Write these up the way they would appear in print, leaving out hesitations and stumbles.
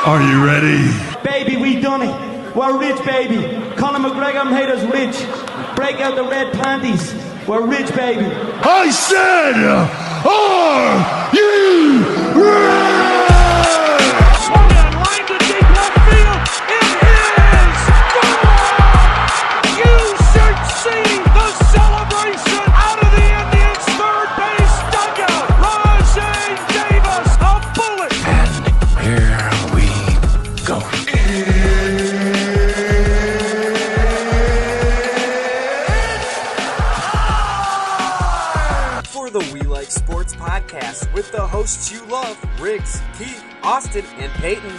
Are you ready? Baby, we done it. We're rich, baby. Conor McGregor made us rich. Break out the red panties. We're rich, baby. I said, are you ready? Line to deep left field. It is gone! You should see the celebration out of the Indians' third base dugout. Rajay Davis, a bullet. And here we go. For the We Like Sportz Podcast with the hosts you love, Riggs, Keith, Austin, and Peyton.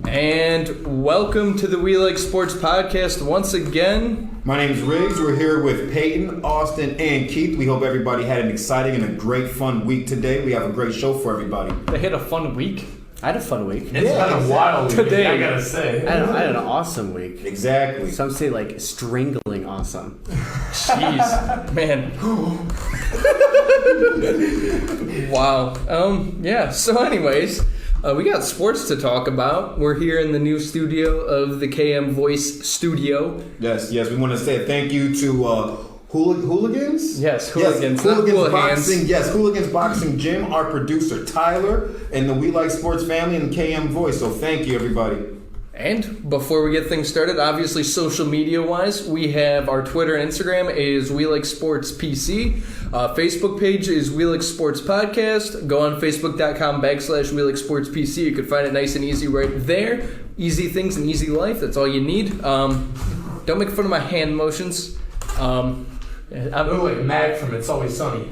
And welcome to the We Like Sportz Podcast once again. My name's Riggs. We're here with Peyton, Austin, and Keith. We hope everybody had an exciting and a great fun week today. We have a great show for everybody. They had a fun week. I had a fun week. It's been a wild week, Today. I gotta say. I had an awesome week. Exactly. Some say like strangling awesome. Jeez, man. Wow. Yeah. So, anyways, we got sports to talk about. We're here in the new studio of the KM Voice Studio. Yes. We want to say a thank you to Hooligans? Yes, Hooligans. Yes, Hooligans not Boxing. Yes, Hooligans Boxing Gym, our producer Tyler, and the We Like Sportz family and KM Voice. So thank you, everybody. And before we get things started, obviously social media-wise, we have our Twitter and Instagram is We Like Sportz PC. Facebook page is We Like Sportz Podcast. Go on Facebook.com/We Like Sportz PC. You can find it nice and easy right there. Easy things and easy life. That's all you need. Don't make fun of my hand motions. I'm like Mag from It's Always Sunny.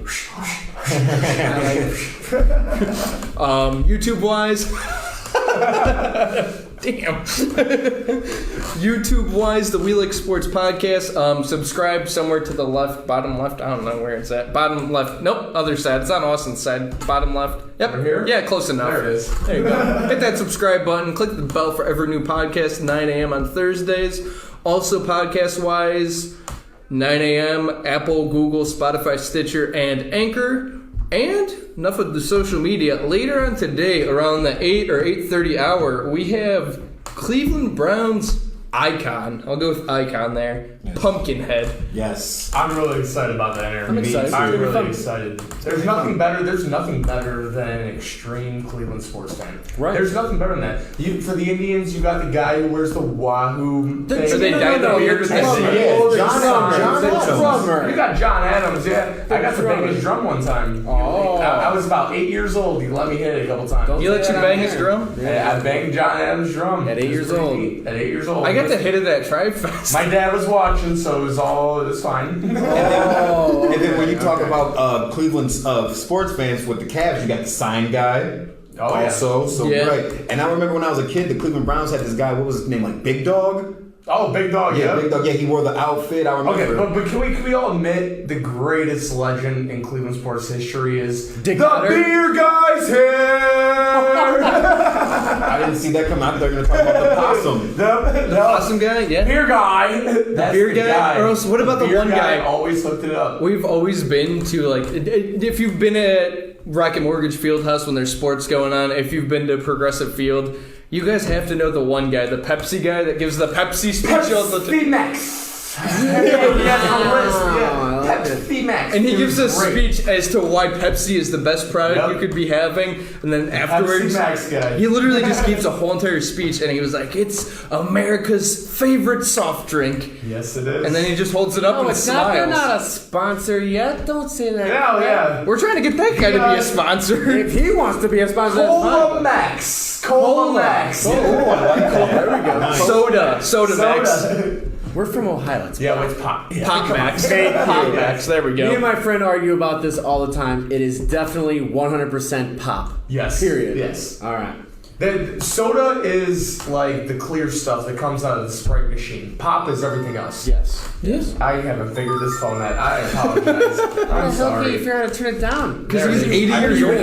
YouTube-wise... Damn. YouTube-wise, the We Like Sportz Podcast. Subscribe somewhere to the left, bottom left. I don't know where it's at. Bottom left. Nope, other side. It's on Austin's side. Bottom left. Yep. Over here? Yeah, close enough. There it is. There you go. Hit that subscribe button. Click the bell for every new podcast, 9 a.m. on Thursdays. Also, podcast-wise, 9 a.m. Apple, Google, Spotify, Stitcher, and Anchor. And enough of the social media. Later on today, around the 8 or 8:30 hour, we have Cleveland Browns icon. I'll go with icon there. Yes. Pumpkinhead. Yes. I'm really excited about that, Aaron. I'm excited. I'm It's gonna be really fun. excited. There's nothing better than an extreme Cleveland sports fan. Right. There's nothing better than that. For the Indians, you got the guy who wears the Wahoo thing. So they dyed the beard with the John Adams. You got John Adams, yeah. I got to bang his drum one time. Oh. I was about 8 years old. He let me hit it a couple times. You let you bang his drum? Yeah, I banged John Adams' drum. At 8 It was years pretty old. neat. At 8 years old. I got to hit it at Tribe Fest. My dad was watching, so it was fine. And then when you talk about Cleveland sports fans with the Cavs, you got the sign guy. Oh, yeah. Also, so Yeah. right. And I remember when I was a kid, the Cleveland Browns had this guy. What was his name? Like Big Dog. Oh, Big Dog, yeah. Big Dog. Yeah, he wore the outfit. I remember. Okay, but can we all admit the greatest legend in Cleveland sports history is Dick the Cutter? beer guy's here. I didn't see that coming. I thought they were going to talk about the possum. the Awesome guy, yeah. beer guy. That's beer the guy? Or else what about the beer one guy? Always hooked it up. We've always been to, like, if you've been at Rocket Mortgage Fieldhouse when there's sports going on, if you've been to Progressive Field, you guys have to know the one guy, the Pepsi guy that gives the Pepsi speech all the time. Pepsi Max. Pepsi Max. And he gives a Great. speech as to why Pepsi is the best product Yep. you could be having, and then afterwards, Pepsi Max guy. he literally just gives a whole entire speech, and he was like, "It's America's favorite soft drink," Yes, it is. and then he just holds it up No, and it's not. They're smiles. not a sponsor yet. Don't say that. Yeah, yeah. We're trying to get that guy to be a sponsor. If he wants to be a sponsor, that's Cola fine. Max. Cola Max. Oh, I like that. There we go. Nice. Soda Max. We're from Ohio. It's Yeah, it's pop. Pop Max. Pop Max. There we Me and go. my friend argue about this all the time. It is definitely 100% pop. Yes. Period. Yes. All right. The soda is like the clear stuff that comes out of the Sprite machine. Pop is everything else. Yes. I haven't figured this phone out. I apologize. I'm How the hell can you sorry. figure out how to turn it down? Because he's 80 years old.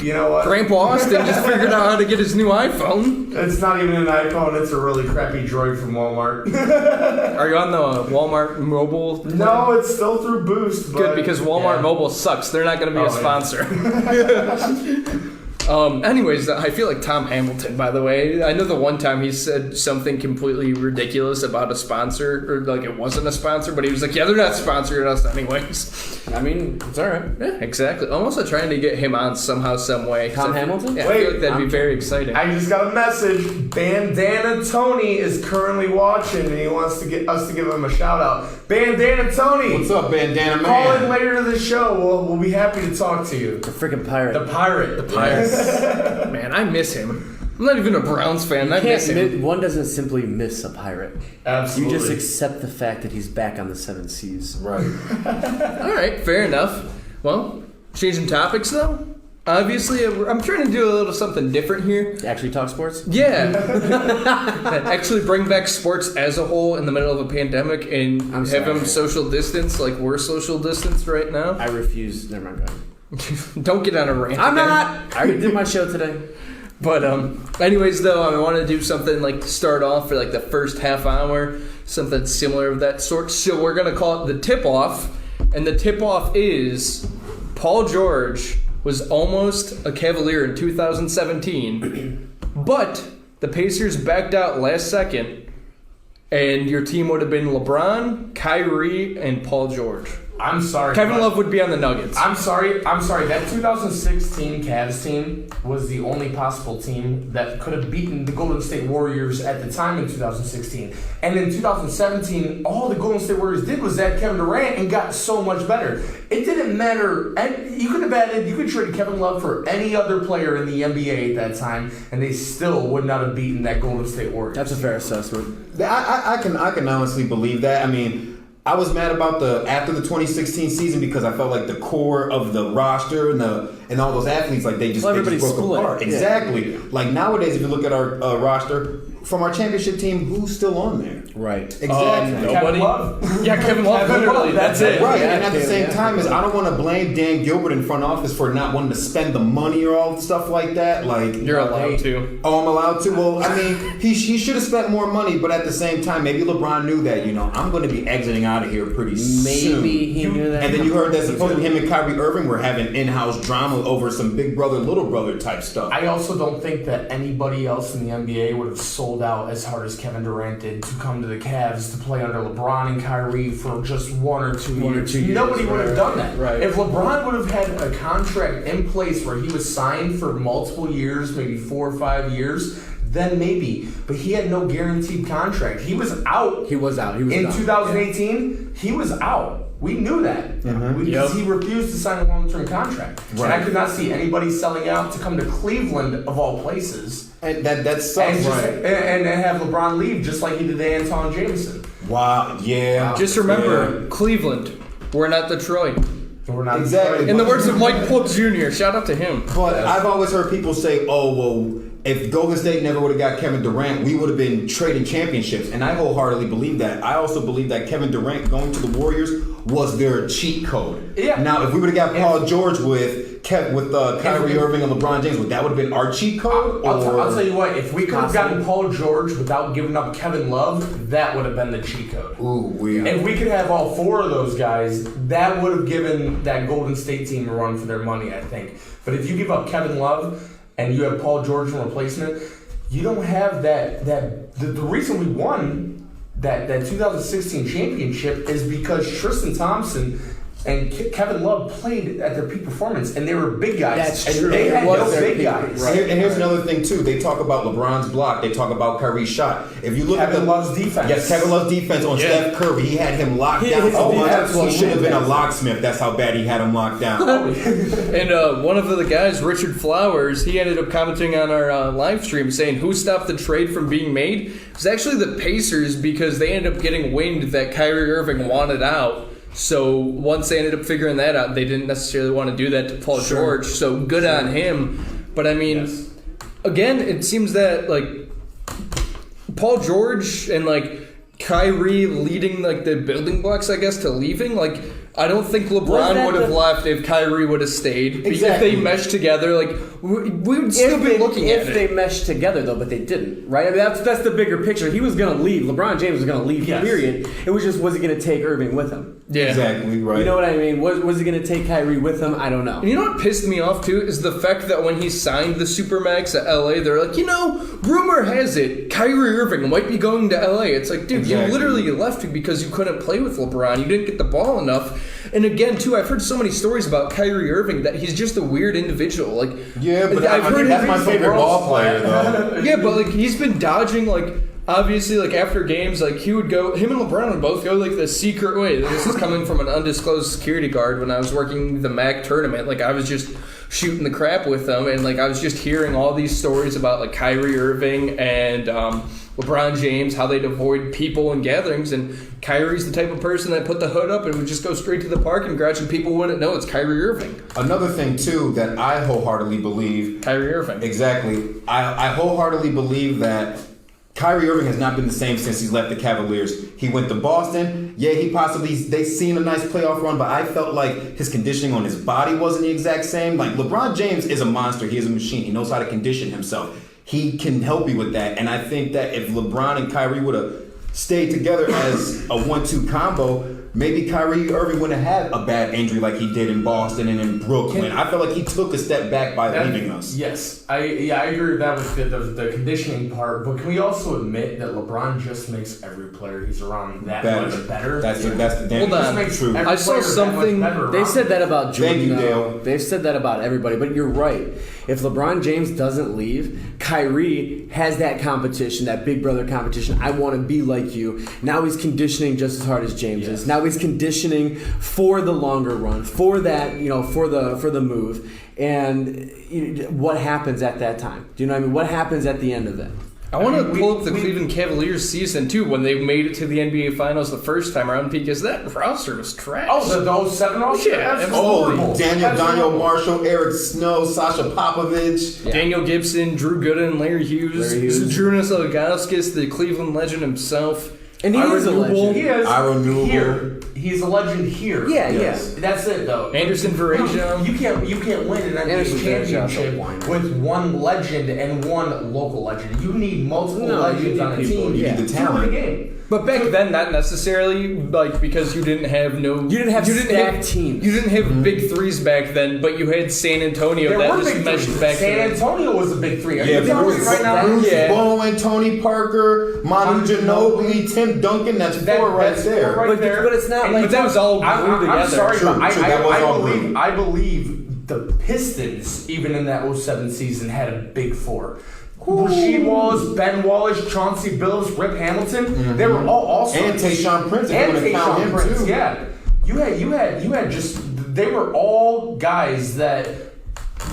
You know what? Grandpa Austin just figured out how to get his new iPhone. It's not even an iPhone. It's a really crappy Droid from Walmart. Are you on the Walmart mobile? No, it's still through Boost. But Good, because Walmart yeah. Mobile sucks. They're not going to be a sponsor. Anyways, I feel like Tom Hamilton, by the way. I know the one time he said something completely ridiculous about a sponsor, or like it wasn't a sponsor, but he was like, yeah, they're not sponsoring us anyways. I mean, it's all right. Yeah, exactly. I'm also trying to get him on somehow, some way. Tom Hamilton? Yeah, I feel like that'd be very exciting. I just got a message. Bandana Tony is currently watching, and he wants to get us to give him a shout out. Bandana Tony, What's up, Bandana call in Man? later to the show. We'll be happy to talk to you. The freaking pirate. The pirate. The pirate. Man, I miss him. I'm not even a Browns fan. I miss him. One doesn't simply miss a pirate. Absolutely. You just accept the fact that he's back on the 7 seas. Right. All right, fair enough. Well, changing topics though. Obviously, I'm trying to do a little something different here. Actually talk sports? Yeah. Actually bring back sports as a whole in the middle of a pandemic and have them social distance like we're social distance right now. I refuse. Never mind. Go ahead. Don't get on a rant. I'm again. not. I already did my show today. But anyways, though, I want to do something like to start off for like the first half hour, something similar of that sort. So we're gonna call it the tip-off, and the tip-off is Paul George was almost a Cavalier in 2017, but the Pacers backed out last second, and your team would have been LeBron, Kyrie, and Paul George. I'm sorry. Kevin Love would be on the Nuggets. I'm sorry. That 2016 Cavs team was the only possible team that could have beaten the Golden State Warriors at the time in 2016. And in 2017, all the Golden State Warriors did was add Kevin Durant and got so much better. It didn't matter. And you could trade Kevin Love for any other player in the NBA at that time, and they still would not have beaten that Golden State Warriors. That's a fair assessment. I can honestly believe that. I mean, I was mad about after the 2016 season because I felt like the core of the roster and all those athletes, like they just broke apart. Yeah. Exactly. Like nowadays, if you look at our roster from our championship team, who's still on there? Right. Exactly. Nobody. Kevin Love. Yeah, Kevin Love. Literally, that's it. Right, Yeah, and at the same yeah. time, I don't want to blame Dan Gilbert in front office for not wanting to spend the money or all stuff like that. Like You're allowed to. Oh, I'm allowed to. Well, I mean, he should have spent more money, but at the same time, maybe LeBron knew that. I'm going to be exiting out of here pretty soon. Maybe he knew that. And then you heard that supposedly him and Kyrie Irving were having in-house drama over some big brother, little brother type stuff. I also don't think that anybody else in the NBA would have sold out as hard as Kevin Durant did to come to the Cavs to play under LeBron and Kyrie for just 1 or 2 years. Nobody would have done that. Right. If LeBron would have had a contract in place where he was signed for multiple years, maybe 4 or 5 years, then maybe. But he had no guaranteed contract. He was out. He was out. He was in done. 2018. He was out. We knew that because he refused to sign a long-term contract, and I could not see anybody selling out to come to Cleveland of all places. And that sucks, and have LeBron leave just like he did to Anton Jameson. Wow, yeah. Just remember, Cleveland, we're not Detroit. We're not Exactly. In the words of Mike Polk Jr., shout out to him. But I've always heard people say, oh, well, if Golden State never would have got Kevin Durant, we would have been trading championships. And I wholeheartedly believe that. I also believe that Kevin Durant going to the Warriors was their cheat code. Yeah. Now, if we would have got Paul George with Kyrie Irving and LeBron James, would that would have been our cheat code? I'll tell you what, if we could have gotten Paul George without giving up Kevin Love, that would have been the cheat code. Ooh, weird. If we could have all 4 of those guys, that would have given that Golden State team a run for their money, I think. But if you give up Kevin Love and you have Paul George in replacement, you don't have that. The reason we won that 2016 championship is because Tristan Thompson and Kevin Love played at their peak performance, and they were big guys. That's true. They had It was no their big peak. guys. Right. And here's another thing too. They talk about LeBron's block. They talk about Kyrie's shot. If you look at Kevin Love's defense. Yes, Kevin Love's defense on Steph Curry. He had him locked down so much. He should have been a locksmith. That's how bad he had him locked down. And one of the guys, Richard Flowers, he ended up commenting on our live stream saying who stopped the trade from being made? It was actually the Pacers because they ended up getting wind that Kyrie Irving wanted out. So once they ended up figuring that out, they didn't necessarily want to do that to Paul George. So good on him. But I mean, again, it seems that like Paul George and like Kyrie leading like the building blocks, I guess, to leaving. Like, I don't think LeBron would have left if Kyrie would have stayed. Exactly. If they meshed together, like we would still be looking at it. If they meshed together, though, but they didn't, right? I mean, that's the bigger picture. He was going to leave. LeBron James was going to leave, period. It was just, was he going to take Irving with him? Yeah. Exactly, right. You know what I mean? Was he going to take Kyrie with him? I don't know. And you know what pissed me off, too, is the fact that when he signed the Supermax at L.A., they're like, rumor has it, Kyrie Irving might be going to L.A. It's like, dude, you literally left because you couldn't play with LeBron. You didn't get the ball enough. And again, too, I've heard so many stories about Kyrie Irving that he's just a weird individual. Like, yeah, but that's my favorite ball player, though. Yeah, but like he's been dodging like. Obviously, like after games, like he would go. Him and LeBron would both go like the secret way. This is coming from an undisclosed security guard when I was working the MAC tournament. Like I was just shooting the crap with them, and like I was just hearing all these stories about like Kyrie Irving and LeBron James, how they'd avoid people and gatherings. And Kyrie's the type of person that put the hood up and would just go straight to the park and grouch, and people wouldn't know it's Kyrie Irving. Another thing too that I wholeheartedly believe. Kyrie Irving. Exactly. I wholeheartedly believe that Kyrie Irving has not been the same since he's left the Cavaliers. He went to Boston. Yeah, they seen a nice playoff run, but I felt like his conditioning on his body wasn't the exact same. Like LeBron James is a monster. He is a machine. He knows how to condition himself. He can help you with that. And I think that if LeBron and Kyrie would have stayed together as a 1-2 combo, maybe Kyrie Irving wouldn't have had a bad injury like he did in Boston and in Brooklyn. I feel like he took a step back by leaving us. Yes, I agree with that with the conditioning part. But can we also admit that LeBron just makes every player he's around that much better? That's the damn true. I saw something. They said that about Jordan. Thank you, Dale. They've said that about everybody, but you're right. If LeBron James doesn't leave, Kyrie has that competition, that big brother competition. I want to be like you. Now he's conditioning just as hard as James is. Now he's conditioning for the longer run, for that, for the move. And what happens at that time? Do you know what I mean? What happens at the end of it? I want to pull up the Cleveland Cavaliers season, too, when they made it to the NBA Finals the first time around, because that roster was trash. Oh, those 7 roster? Yeah. Daniel Marshall, Eric Snow, Sasha Popovich. Yeah. Daniel Gibson, Drew Gooden, Larry Hughes. Zdrunas Ilgauskas, the Cleveland legend himself. And he is a legend. He is here. He's a legend here. Yeah, yes. That's it, though. Anderson Varejao. You can't win an NBA championship with one legend and one local legend. You need multiple legends on a team. You need the talent. Game. But back then, not necessarily, like, because you didn't have stacked teams. You didn't have big threes back then, but you had San Antonio that was meshed back then. San Antonio was a big three. Yeah, Bruce Bowen, Tony Parker, Manu Ginobili, Tim Duncan. That's four right there. But it's not like... But that was all glued together. I'm sorry, True, but I believe the Pistons, even in that 07 season, had a big four. Rasheed Wallace, Ben Wallace, Chauncey Billups, Rip Hamilton. Mm-hmm. They were all and Tayshaun Prince. And Tayshaun Prince, too. Yeah. You had just, they were all guys that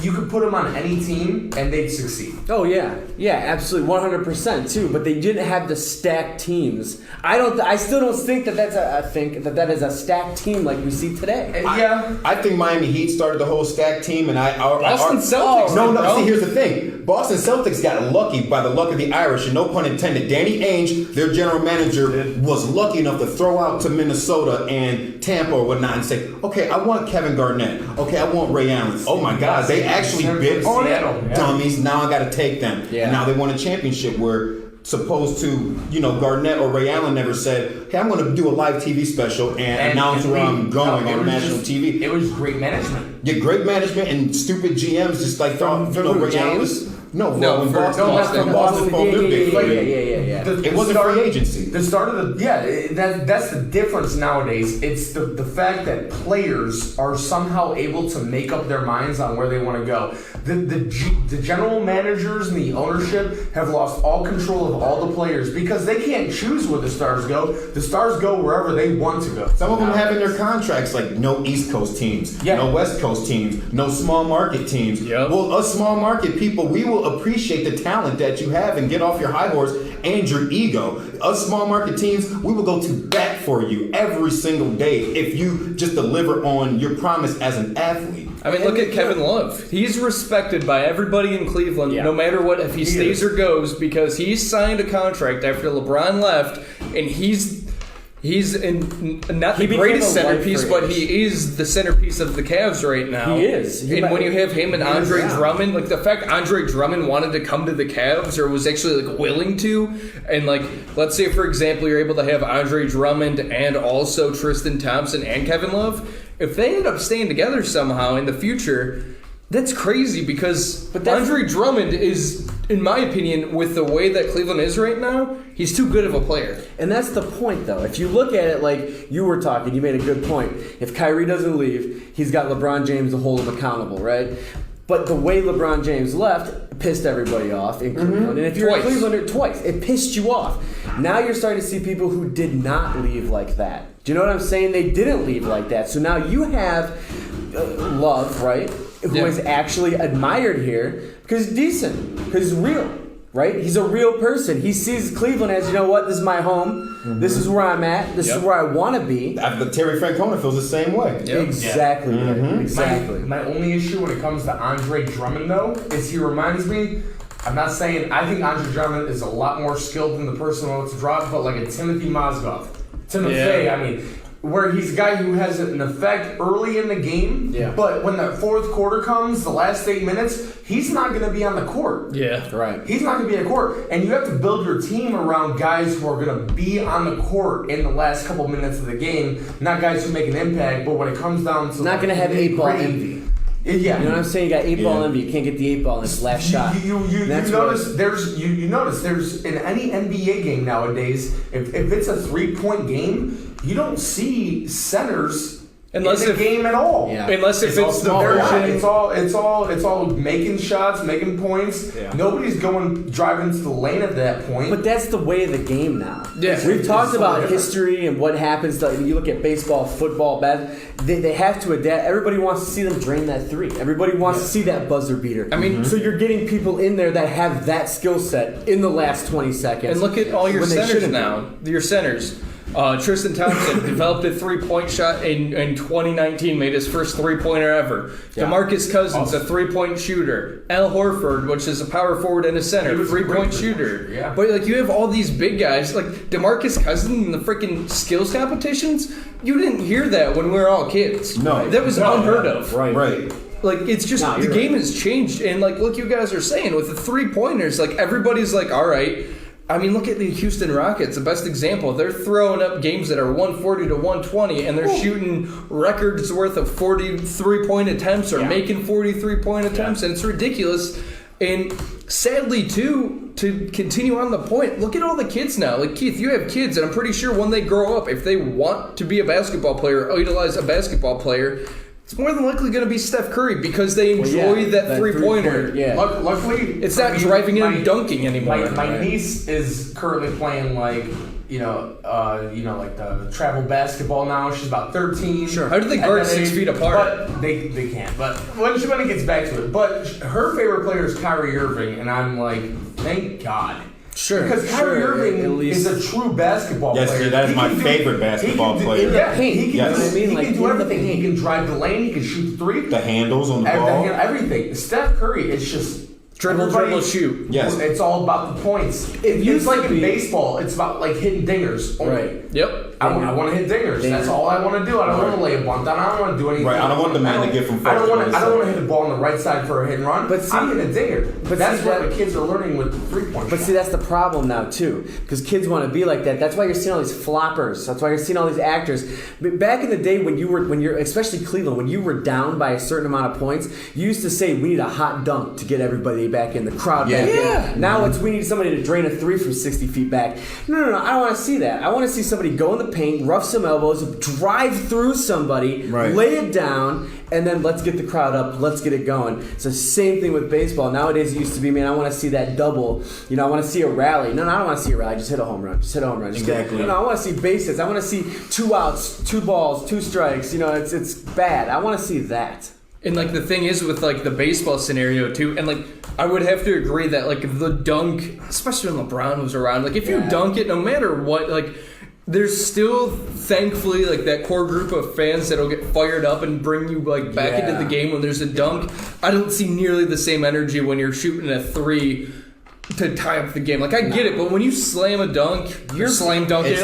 you could put them on any team and they'd succeed. Oh yeah, absolutely, 100% too. But they didn't have the stacked teams. I still don't think that that is a stacked team like we see today. I think Miami Heat started the whole stacked team, and Boston Celtics. No. See, here's the thing. Boston Celtics got lucky by the luck of the Irish, and no pun intended. Danny Ainge, their general manager, was lucky enough to throw out to Minnesota and Tampa or whatnot and say, "Okay, I want Kevin Garnett. Okay, I want Ray Allen." Oh my God, they actually bid on it. Dummies. Now I got to take them. Yeah. And now they won a championship where, supposed to, Garnett or Ray Allen never said, "Hey, I'm going to do a live TV special and announce where I'm going on national TV." It was great management. Yeah, great management and stupid GMs just like Ray Allen. No, when Boston formed their big three. Yeah. It wasn't free agency. The start of that's the difference nowadays. It's the fact that players are somehow able to make up their minds on where they want to go. The general managers and the ownership have lost all control of all the players because they can't choose where the stars go. The stars go wherever they want to go. Some of them have in their contracts like no East Coast teams, no West Coast teams, no small market teams. Yep. Well, us small market people, we will will appreciate the talent that you have and get off your high horse and your ego. Us small market teams, we will go to bat for you every single day if you just deliver on your promise as an athlete. I mean, look at Kevin Love. He's respected by everybody in Cleveland, no matter what, if he stays or goes, because he signed a contract after LeBron left, and he's not the greatest centerpiece, but he is the centerpiece of the Cavs right now. He is. And when you have him and Andre Drummond, like the fact Andre Drummond wanted to come to the Cavs or was actually like willing to, and like let's say for example you're able to have Andre Drummond and also Tristan Thompson and Kevin Love, if they end up staying together somehow in the future, that's crazy because Andre Drummond is, in my opinion, with the way that Cleveland is right now, he's too good of a player. And that's the point, though. If you look at it like you were talking, you made a good point. If Kyrie doesn't leave, he's got LeBron James to hold him accountable, right? But the way LeBron James left pissed everybody off in Cleveland. And if you're in Cleveland twice, it pissed you off. Now you're starting to see people who did not leave like that. Do you know what I'm saying? They didn't leave like that. So now you have Love, right? Who is actually admired here because he's decent, because he's real, right? He's a real person. He sees Cleveland as, you know what, this is my home. This is where I'm at. This is where I want to be. Terry Francona feels the same way. Exactly. Exactly. My only issue when it comes to Andre Drummond, though, is he reminds me, I'm not saying, I think Andre Drummond is a lot more skilled than the person who wants to drop, but like a Timothy Mozgov. I mean, where he's a guy who has an effect early in the game, but when the fourth quarter comes, the last 8 minutes, he's not going to be on the court. Yeah, right. He's not going to be on the court. And you have to build your team around guys who are going to be on the court in the last couple minutes of the game, not guys who make an impact, but when it comes down to... Not going to have 8-ball envy. Yeah. You know what I'm saying? You got 8-ball envy. You can't get the 8-ball in this last shot. You notice there's in any NBA game nowadays, if it's a 3-point game, you don't see centers in the game at all. Yeah. Unless if it's the version, it's all making shots, making points. Yeah. Nobody's driving to the lane at that point. But that's the way of the game now. Yeah. We've talked about history and what happens. You look at baseball, football, they have to adapt. Everybody wants to see them drain that three. Everybody wants to see that buzzer beater. I mean, so you're getting people in there that have that skill set in the last 20 seconds. And look at all your centers now. Your centers. Tristan Thompson developed a 3-point shot in 2019, made his first 3-pointer ever. Yeah. DeMarcus Cousins, a 3-point shooter. Al Horford, which is a power forward and a center, 3-point shooter. Yeah. But like you have all these big guys, like DeMarcus Cousins in the freaking skills competitions. You didn't hear that when we were all kids. No, that was unheard of. Right. Like it's just the game has changed, and like look, you guys are saying with the 3-pointers, like everybody's like, all right. I mean, look at the Houston Rockets, the best example. They're throwing up games that are 140 to 120, and they're shooting records worth of 43-point attempts or making 43-point attempts, and it's ridiculous. And sadly, too, to continue on the point, look at all the kids now. Like, Keith, you have kids, and I'm pretty sure when they grow up, if they want to be a basketball player or idolize a basketball player, it's more than likely going to be Steph Curry because they enjoy that three-pointer. Yeah. Luckily, it's not driving in and dunking anymore. My niece is currently playing like the travel basketball now. She's about 13. Sure. How do they guard 6 feet apart? But they can't. But when it gets back to it, but her favorite player is Kyrie Irving, and I'm like, thank God. Sure. Because Kyrie Irving is a true basketball player. Yes, that is my favorite basketball player. He can do everything. He can drive the lane. He can shoot 3. The handles on the ball. Everything. Steph Curry is just dribble, shoot. Yes. It's all about the points. It's like in baseball. It's about like hitting dingers. Right. Yep. I want to hit dingers. That's all I want to do. I don't want to lay a bunt down. I don't want to do anything. Right. I don't want the man to get from first. I don't want to hit the ball on the right side for a hit and run. But I'm hitting a dinger. But that's what the kids are learning with the 3-point. But see, that's the problem now too, because kids want to be like that. That's why you're seeing all these floppers. That's why you're seeing all these actors. But back in the day when you're especially Cleveland, when you were down by a certain amount of points, you used to say we need a hot dunk to get everybody back in the crowd. Yeah. Now it's we need somebody to drain a 3 from 60 feet back. No. I don't want to see that. I want to see somebody go in the paint, rough some elbows, drive through somebody, lay it down, and then let's get the crowd up. Let's get it going. It's the same thing with baseball. Nowadays it used to be, man, I want to see that double. I want to see a rally. No, I don't want to see a rally. Just hit a home run. Exactly. I want to see bases. I want to see 2 outs, 2 balls, 2 strikes. It's bad. I want to see that. And, like, the thing is with, like, the baseball scenario, too, and, like, I would have to agree that, like, the dunk, especially when LeBron was around, like, if you dunk it, no matter what, like, there's still, thankfully, like, that core group of fans that'll get fired up and bring you, like, back into the game when there's a dunk. I don't see nearly the same energy when you're shooting a 3 to tie up the game. Like, I get it, but when you slam a dunk, you're slam dunking.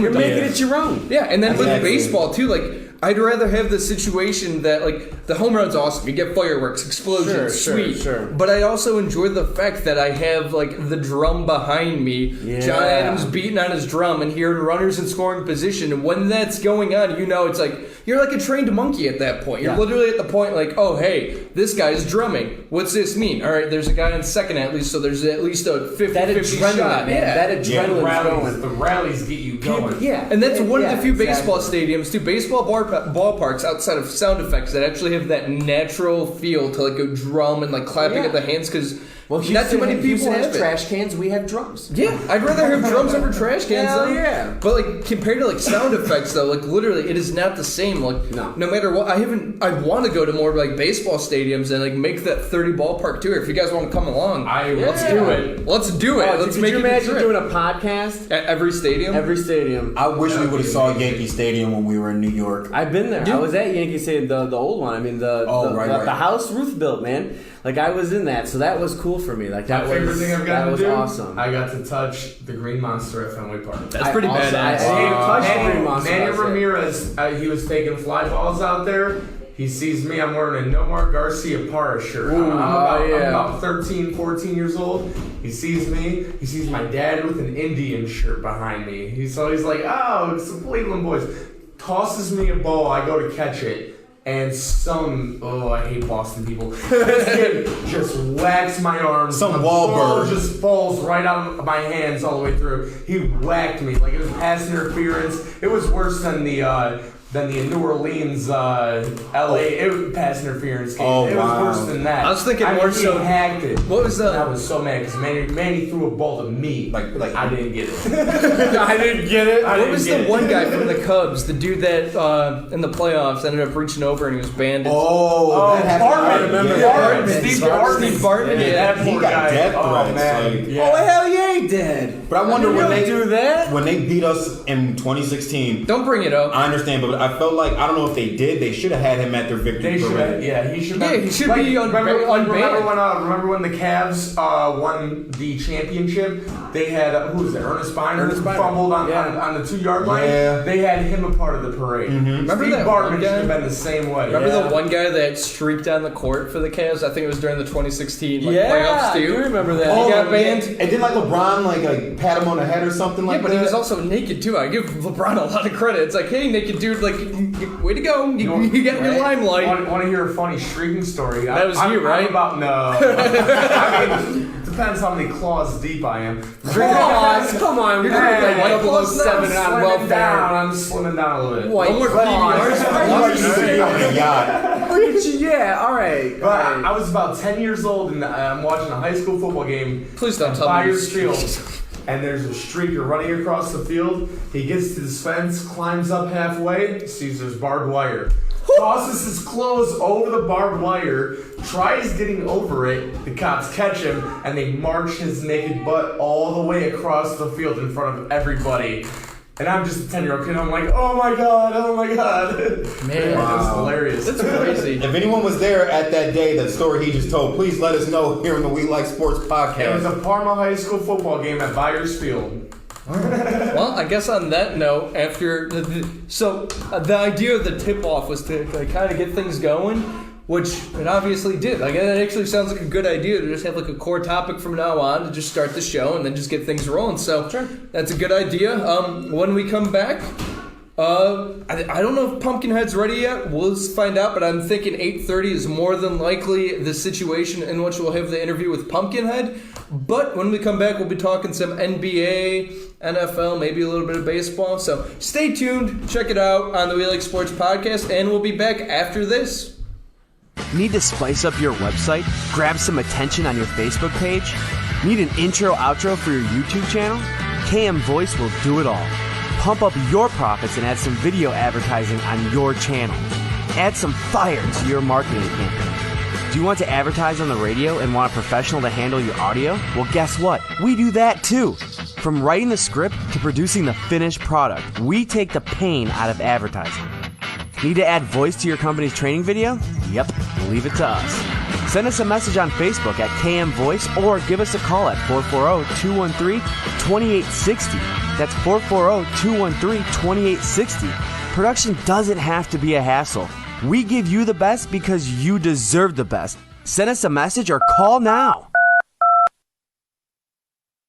You're making it your own. Yeah, and then with baseball, too, like, I'd rather have the situation that, like, the home run's awesome. You get fireworks, explosions, sweet. Sure. But I also enjoy the fact that I have, like, the drum behind me. Yeah. John Adams beating on his drum and hearing runners in scoring position. And when that's going on, you know, it's like, you're like a trained monkey at that point. You're literally at the point, like, oh, hey, this guy's drumming. What's this mean? All right, there's a guy on second at least, so there's at least a 50-50 adrenaline, shot. man. Yeah. That adrenaline's going. The rallies get you going. And that's one of the few baseball stadiums, too. Baseball ballparks outside of sound effects that actually have that natural feel to, like, a drum and, like, clapping of the hands, because not too many people have trash cans. We have drums. Yeah, I'd rather have drums over trash cans. Hell though. yeah. But, like, compared to, like, sound effects, though, like, literally, it is not the same. Like, no matter what, I want to go to more, like, baseball stadiums and, like, make that 30 ballpark tour. If you guys want to come along, let's do it. Let's do it. Let's make it. Could you imagine doing a podcast at every stadium? Every stadium. I wish we would have saw Yankee Stadium when we were in New York. I've been there. I was at Yankee Stadium, the old one. I mean, the house Ruth built, man. Like, I was in that, so that was cool for me. Like, that favorite thing I've gotten to do. Awesome. I got to touch the Green Monster at Fenway Park. That's pretty badass. Manny Ramirez, he was taking fly balls out there. He sees me. I'm wearing a Nomar Garcia Parra shirt. I'm about 13, 14 years old. He sees me. He sees my dad with an Indian shirt behind me. He's like, oh, it's the Cleveland boys. Tosses me a ball. I go to catch it. And I hate Boston people. This kid just whacks my arms. Some the Wahlberg ball just falls right out of my hands all the way through. He whacked me like it was pass interference. It was worse than the New Orleans, LA pass interference game. It was worse than that. I was thinking more so. He hacked it. What was I was so mad because Manny threw a ball to me. Like I didn't get it. I didn't get it. What was the one guy from the Cubs, the dude that in the playoffs ended up reaching over and he was banned? That happened. Bartman. I remember. Steve Bartman. Yeah, he got death threats. Man. Oh, hell yeah, he did. But I wonder when they do that. When they beat us in 2016. Don't bring it up. I understand, but I felt like, I don't know if they did. They should have had him at their victory parade. He should. Yeah, he should be Remember unbanned. when the Cavs won the championship? They had who was it? Ernest Biner fumbled on the 2-yard line. Yeah. They had him a part of the parade. Remember Steve that Bartman one should guy? have been the same way. Remember the one guy that streaked on the court for the Cavs? I think it was during the 2016 playoffs too. I do remember that. He got banned. And then like LeBron like pat him on the head or something like that. Yeah, but he was also naked too. I give LeBron a lot of credit. It's like, hey, naked dude, like, way to go. You got your limelight. Want to hear a funny streaking story? That was you, right? No. I mean, depends how many claws deep I am. Claws? Come on, you're Hey, like below 7 on welfare. I'm slimming down a little bit. White yacht. Look at you, yeah, all right. But I was about 10 years old and I'm watching a high school football game. Please don't tell me. Byers Field. And there's a streaker running across the field. He gets to the fence, climbs up halfway, sees there's barbed wire. Tosses his clothes over the barbed wire, tries getting over it. The cops catch him, and they march his naked butt all the way across the field in front of everybody. And I'm just a 10-year-old kid. I'm like, oh my god. Man, that's hilarious. That's crazy. If anyone was there at that day, that story he just told, please let us know here on the We Like Sportz podcast. It was a Parma High School football game at Byers Field. Well, I guess on that note, after the idea of the tip-off was to kind of get things going, which it obviously did. Like, it actually sounds like a good idea to just have like a core topic from now on to just start the show and then just get things rolling. So that's a good idea. When we come back, I don't know if Pumpkinhead's ready yet. We'll find out, but I'm thinking 8:30 is more than likely the situation in which we'll have the interview with Pumpkinhead. But when we come back, we'll be talking some NBA, NFL, maybe a little bit of baseball. So stay tuned. Check it out on the We Like Sportz podcast, and we'll be back after this. Need to spice up your website? Grab some attention on your Facebook page? Need an intro, outro for your YouTube channel? KM Voice will do it all. Pump up your profits and add some video advertising on your channel. Add some fire to your marketing campaign. Do you want to advertise on the radio and want a professional to handle your audio? Well, guess what? We do that too. From writing the script to producing the finished product, we take the pain out of advertising. Need to add voice to your company's training video? Yep, leave it to us. Send us a message on Facebook at KM Voice or give us a call at 440-213-2860. That's 440-213-2860. Production doesn't have to be a hassle. We give you the best because you deserve the best. Send us a message or call now.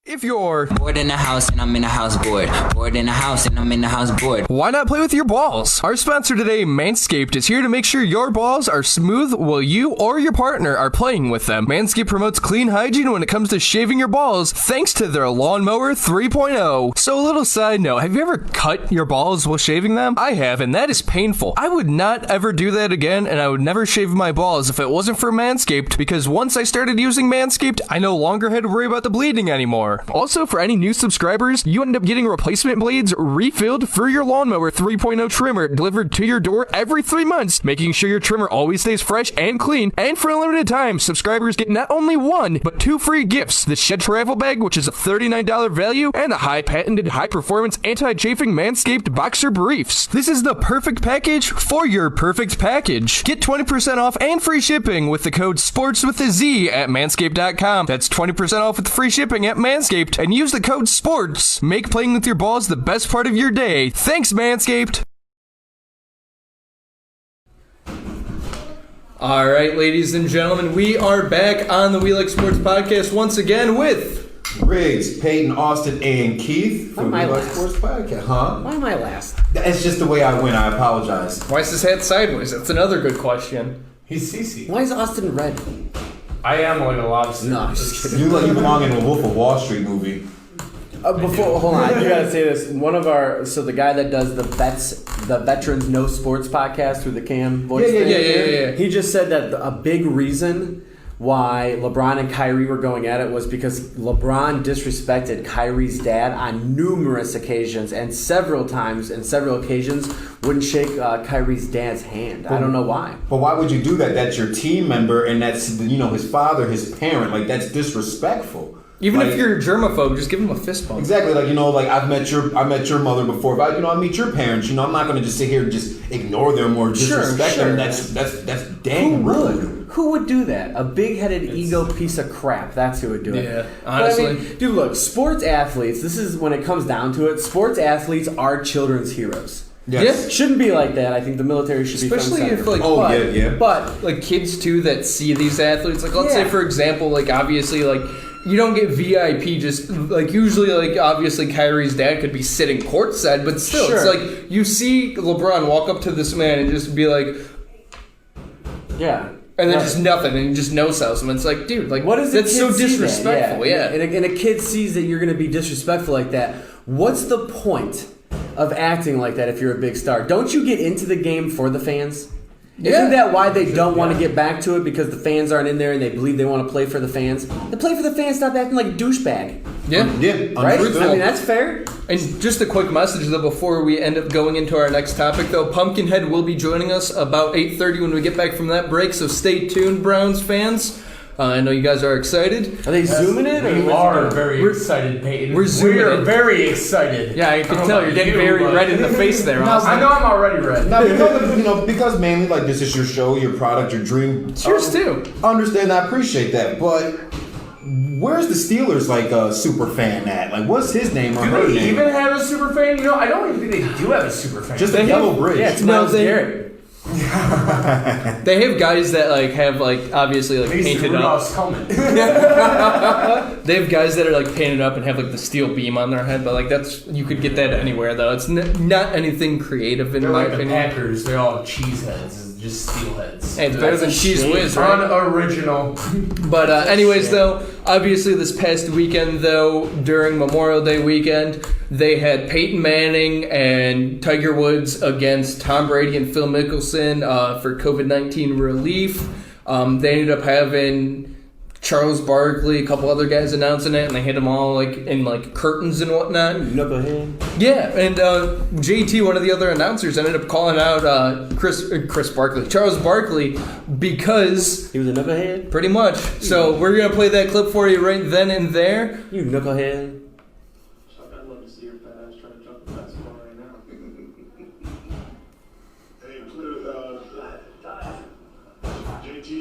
If you're bored in the house and I'm in the house bored. Bored in the house and I'm in the house bored. Why not play with your balls? Our sponsor today, Manscaped, is here to make sure your balls are smooth while you or your partner are playing with them. Manscaped promotes clean hygiene when it comes to shaving your balls thanks to their Lawnmower 3.0. So a little side note, have you ever cut your balls while shaving them? I have, and that is painful. I would not ever do that again, and I would never shave my balls if it wasn't for Manscaped, because once I started using Manscaped, I no longer had to worry about the bleeding anymore. Also, for any new subscribers, you end up getting replacement blades refilled for your Lawnmower 3.0 trimmer delivered to your door every 3 months, making sure your trimmer always stays fresh and clean. And for a limited time, subscribers get not only 1, but 2 free gifts: the Shed Travel Bag, which is a $39 value, and the high-patented, high-performance, anti-chafing Manscaped Boxer Briefs. This is the perfect package for your perfect package. Get 20% off and free shipping with the code SPORTS with a Z at manscaped.com. That's 20% off with free shipping at Manscaped. And use the code SPORTS. Make playing with your balls the best part of your day. Thanks, Manscaped. All right, ladies and gentlemen, we are back on the We Like Sportz Podcast once again with Riggs, Peyton, Austin, and Keith from Why We am I Like last? Sportz Podcast. Huh? Why am I last? That's just the way I went. I apologize. Why is his hat sideways? That's another good question. He's CC. Why is Austin red? I am like a lobster. No, I'm just kidding. You belong in a Wolf of Wall Street movie. Hold on, you gotta say this. One of our, so the guy that does the Veterans No Sports podcast through the Cam voice thing, Yeah. he just said that a big reason why LeBron and Kyrie were going at it was because LeBron disrespected Kyrie's dad on numerous occasions, and several times and several occasions wouldn't shake Kyrie's dad's hand. I don't know why. But why would you do that? That's your team member, and that's his father, his parent. Like, that's disrespectful. Even if you're a germaphobe, just give him a fist bump. Exactly, like I've met your mother before. But I meet your parents. I'm not going to just sit here and just ignore them or disrespect them. That's dang rude. Who would do that? A big-headed ego piece of crap. That's who would do it. Yeah, honestly. But, I mean, dude, look, sports athletes. This is when it comes down to it. Sports athletes are children's heroes. Yes. Yeah. Shouldn't be like that. I think the military should Especially be if, like, but like kids too that see these athletes, like let's say for example, like obviously like you don't get VIP just like usually like obviously Kyrie's dad could be sitting courtside, but still it's like you see LeBron walk up to this man and just be like, and then just nothing, and just no sells him. It's like, dude, like what is that's so disrespectful. And a kid sees that you're going to be disrespectful like that. What's the point of acting like that if you're a big star? Don't you get into the game for the fans? Isn't that why they don't want to get back to it? Because the fans aren't in there and they believe they want to play for the fans? They play for the fans, stop acting like a douchebag. Yeah. Right? I mean, that's fair. And just a quick message, though, before we end up going into our next topic, though. Pumpkinhead will be joining us about 8:30 when we get back from that break, so stay tuned, Browns fans. I know you guys are excited. Are they zooming it? We are very excited, Peyton. We're zooming We are in. very excited. Yeah, I can tell you're getting very red in the face there, Austin. I know I'm already red. Now, because mainly like this is your show, your product, your dream. It's yours too. Understand, I appreciate that, but where's the Steelers super fan at? Like, what's his name or her Do they name? even have a super fan? I don't even think they do have a super fan. Just a yellow bridge. Yeah, it's Miles Garrett. They have guys that have obviously painted up. Helmet. They have guys that are painted up and have the steel beam on their head, but that's you could get that anywhere though. It's not anything creative in my the opinion. Packers, they're all cheese heads, just steel heads. Hey, it's better than Cheese Whiz, right? Unoriginal. But anyways, though, obviously this past weekend, though, during Memorial Day weekend, they had Peyton Manning and Tiger Woods against Tom Brady and Phil Mickelson for COVID-19 relief. They ended up having Charles Barkley, a couple other guys announcing it, and they hit them all like in like curtains and whatnot. Knucklehead. Yeah, and JT, one of the other announcers, ended up calling out Charles Barkley, because he was a knucklehead. Pretty much. So we're gonna play that clip for you right then and there. You knucklehead. I'd love to see your fat ass try to jump the basketball right now. Hey, JT,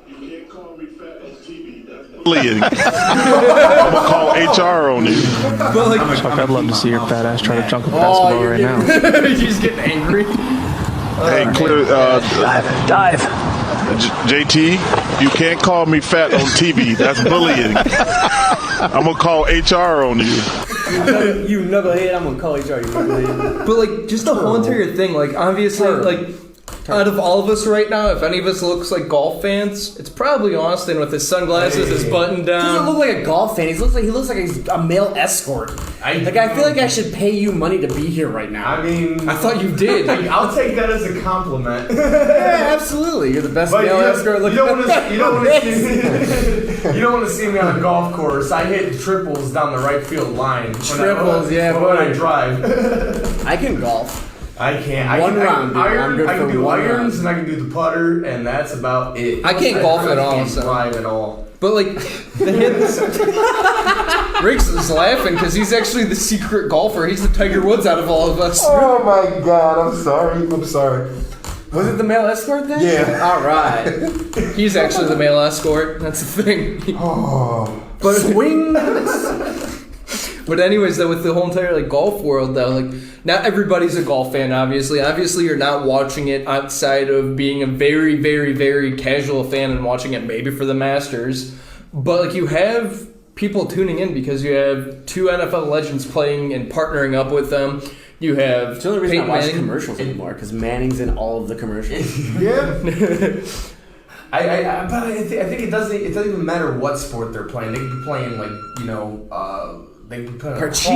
you can't call me fat on TV. That's bullying. I'm gonna call HR on you. But like, I'd love to see your fat ass try to jump the basketball right now. He's getting angry. Hey, dive. JT, you can't call me fat on TV. That's bullying. I'm gonna call HR on you. You knucklehead, I'm gonna call HR, you knucklehead. But like, just the whole entire thing, like, obviously, like, out of all of us right now, if any of us looks like golf fans, it's probably Austin with his sunglasses, his button down. He doesn't look like a golf fan. He looks like he's a male escort. I feel like I should pay you money to be here right now. I mean, I thought you did. I'll take that as a compliment. Yeah, absolutely. You're the best male escort. You don't want to see me on a golf course. I hit triples down the right field line. When I drive. I can golf. I can't. I can do irons and I can do the putter, and that's about it. I can't golf at all. I can't drive at all. But like, the hits. Riggs is laughing because he's actually the secret golfer. He's the Tiger Woods out of all of us. Oh my God! I'm sorry. Was it the male escort then? Yeah. All right. He's actually the male escort. That's the thing. But swing. But anyways, though, with the whole entire like golf world, though, like, not everybody's a golf fan. Obviously, you're not watching it outside of being a very, very, very casual fan and watching it maybe for the Masters. But like, you have people tuning in because you have two NFL legends playing and partnering up with them. You have It's the only reason Peyton I watch Manning. commercials anymore, because Manning's in all of the commercials. Yeah. But I think it doesn't even matter what sport they're playing. They could be playing like they can put a cross.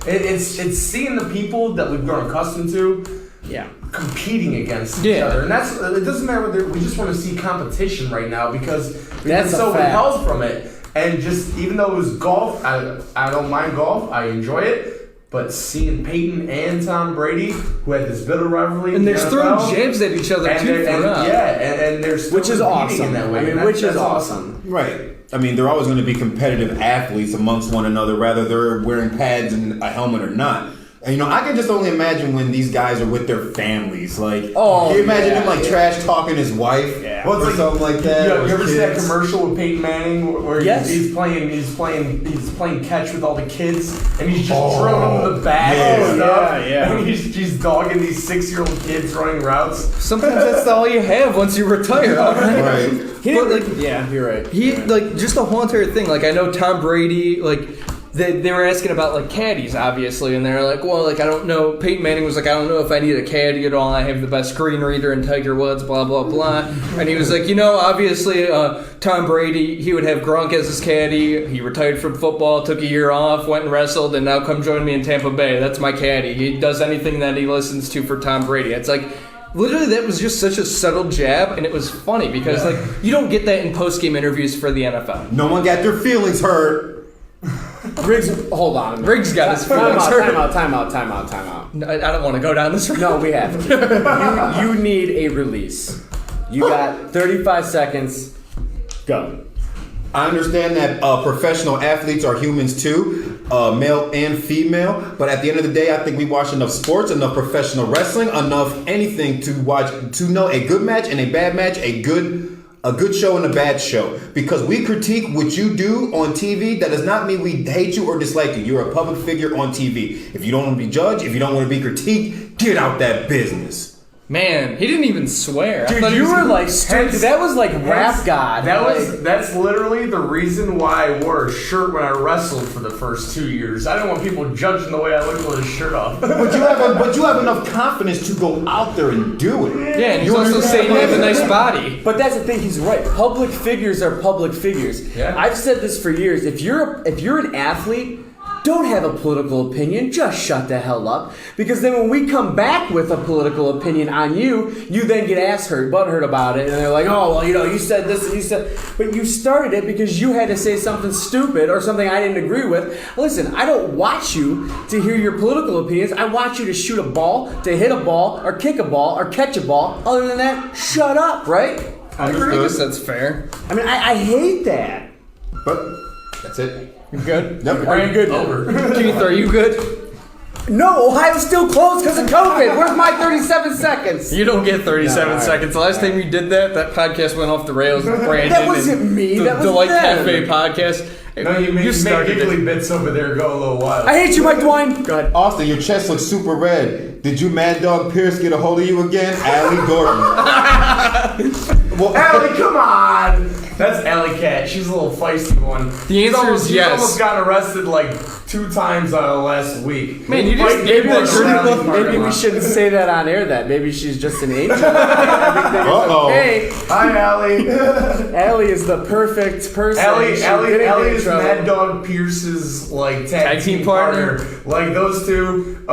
It's seeing the people that we've grown accustomed to. Yeah. Competing against each other, and it doesn't matter whether we just want to see competition right now because we've been so withheld from it. And just even though it was golf, I don't mind golf. I enjoy it. But seeing Peyton and Tom Brady, who had this bitter rivalry, and they're throwing jabs at each other too, and they're still which is awesome. In that way. Which is awesome, right? I mean, they're always going to be competitive athletes amongst one another, whether they're wearing pads and a helmet or not. And, I can just only imagine when these guys are with their families. Like, can you imagine him like trash talking his wife or something like that? You ever see that commercial with Peyton Manning where he's playing catch with all the kids and he's just throwing them in the bag and stuff. And he's dogging these 6-year-old kids running routes. Sometimes that's all you have once you retire. Right. You're right. Just the whole entire thing. Like, I know Tom Brady, like, they were asking about, like, caddies, obviously, and they're like, well, like, I don't know. Peyton Manning was like, I don't know if I need a caddy at all. I have the best screen reader in Tiger Woods, blah, blah, blah. And he was like, obviously, Tom Brady, he would have Gronk as his caddy. He retired from football, took a year off, went and wrestled, and now come join me in Tampa Bay. That's my caddy. He does anything that he listens to for Tom Brady. It's like, literally, that was just such a subtle jab, and it was funny because, like, you don't get that in post-game interviews for the NFL. No one got their feelings hurt. Riggs, hold on a minute. Riggs got his feelings hurt. Time out. I don't want to go down this road. No, we have to. You need a release. You got 35 seconds. Go. I understand that professional athletes are humans too, male and female. But at the end of the day, I think we watch enough sports, enough professional wrestling, enough anything to watch to know a good match and a bad match, a good show and a bad show. Because we critique what you do on TV, that does not mean we hate you or dislike you. You're a public figure on TV. If you don't want to be judged, if you don't want to be critiqued, get out that business. Man, he didn't even swear. Dude, you were like strict. That was like rap god. That's literally the reason why I wore a shirt when I wrestled for the first 2 years. I didn't want people judging the way I looked with a shirt off. But you have enough confidence to go out there and do it. Yeah, and he's also saying you have a nice body. But that's the thing. He's right. Public figures are public figures. Yeah. I've said this for years. If you're an athlete, don't have a political opinion, just shut the hell up. Because then when we come back with a political opinion on you, you then get butthurt about it, and they're like, oh, well, you said this and you said... But you started it because you had to say something stupid or something I didn't agree with. Listen, I don't watch you to hear your political opinions. I watch you to shoot a ball, to hit a ball, or kick a ball, or catch a ball. Other than that, shut up, right? I guess that's fair. I mean, I hate that. But that's it. You good? Nope. Are you good? Over. Keith, are you good? No, Ohio's still closed because of COVID. Where's my 37 seconds? You don't get 37 seconds. The last time you did that podcast went off the rails with Brandon. That wasn't me. That was the Light them. Cafe podcast. No, you make giggly bits over there go a little wild. I hate you, Mike Dwine. Go ahead. Austin, your chest looks super red. Did you Mad Dog Pierce get a hold of you again? Allie Gordon. Well, Allie, come on. That's Alley Cat. She's a little feisty one. The answer is yes. She almost got arrested like 2 times last week. Man, you just gave that Maybe we shouldn't say that on air. That maybe she's just an angel. Uh-oh. Hey, hi, Allie. Allie is the perfect person. Allie is Mad Dog Pierce's like tag team partner. Like those two.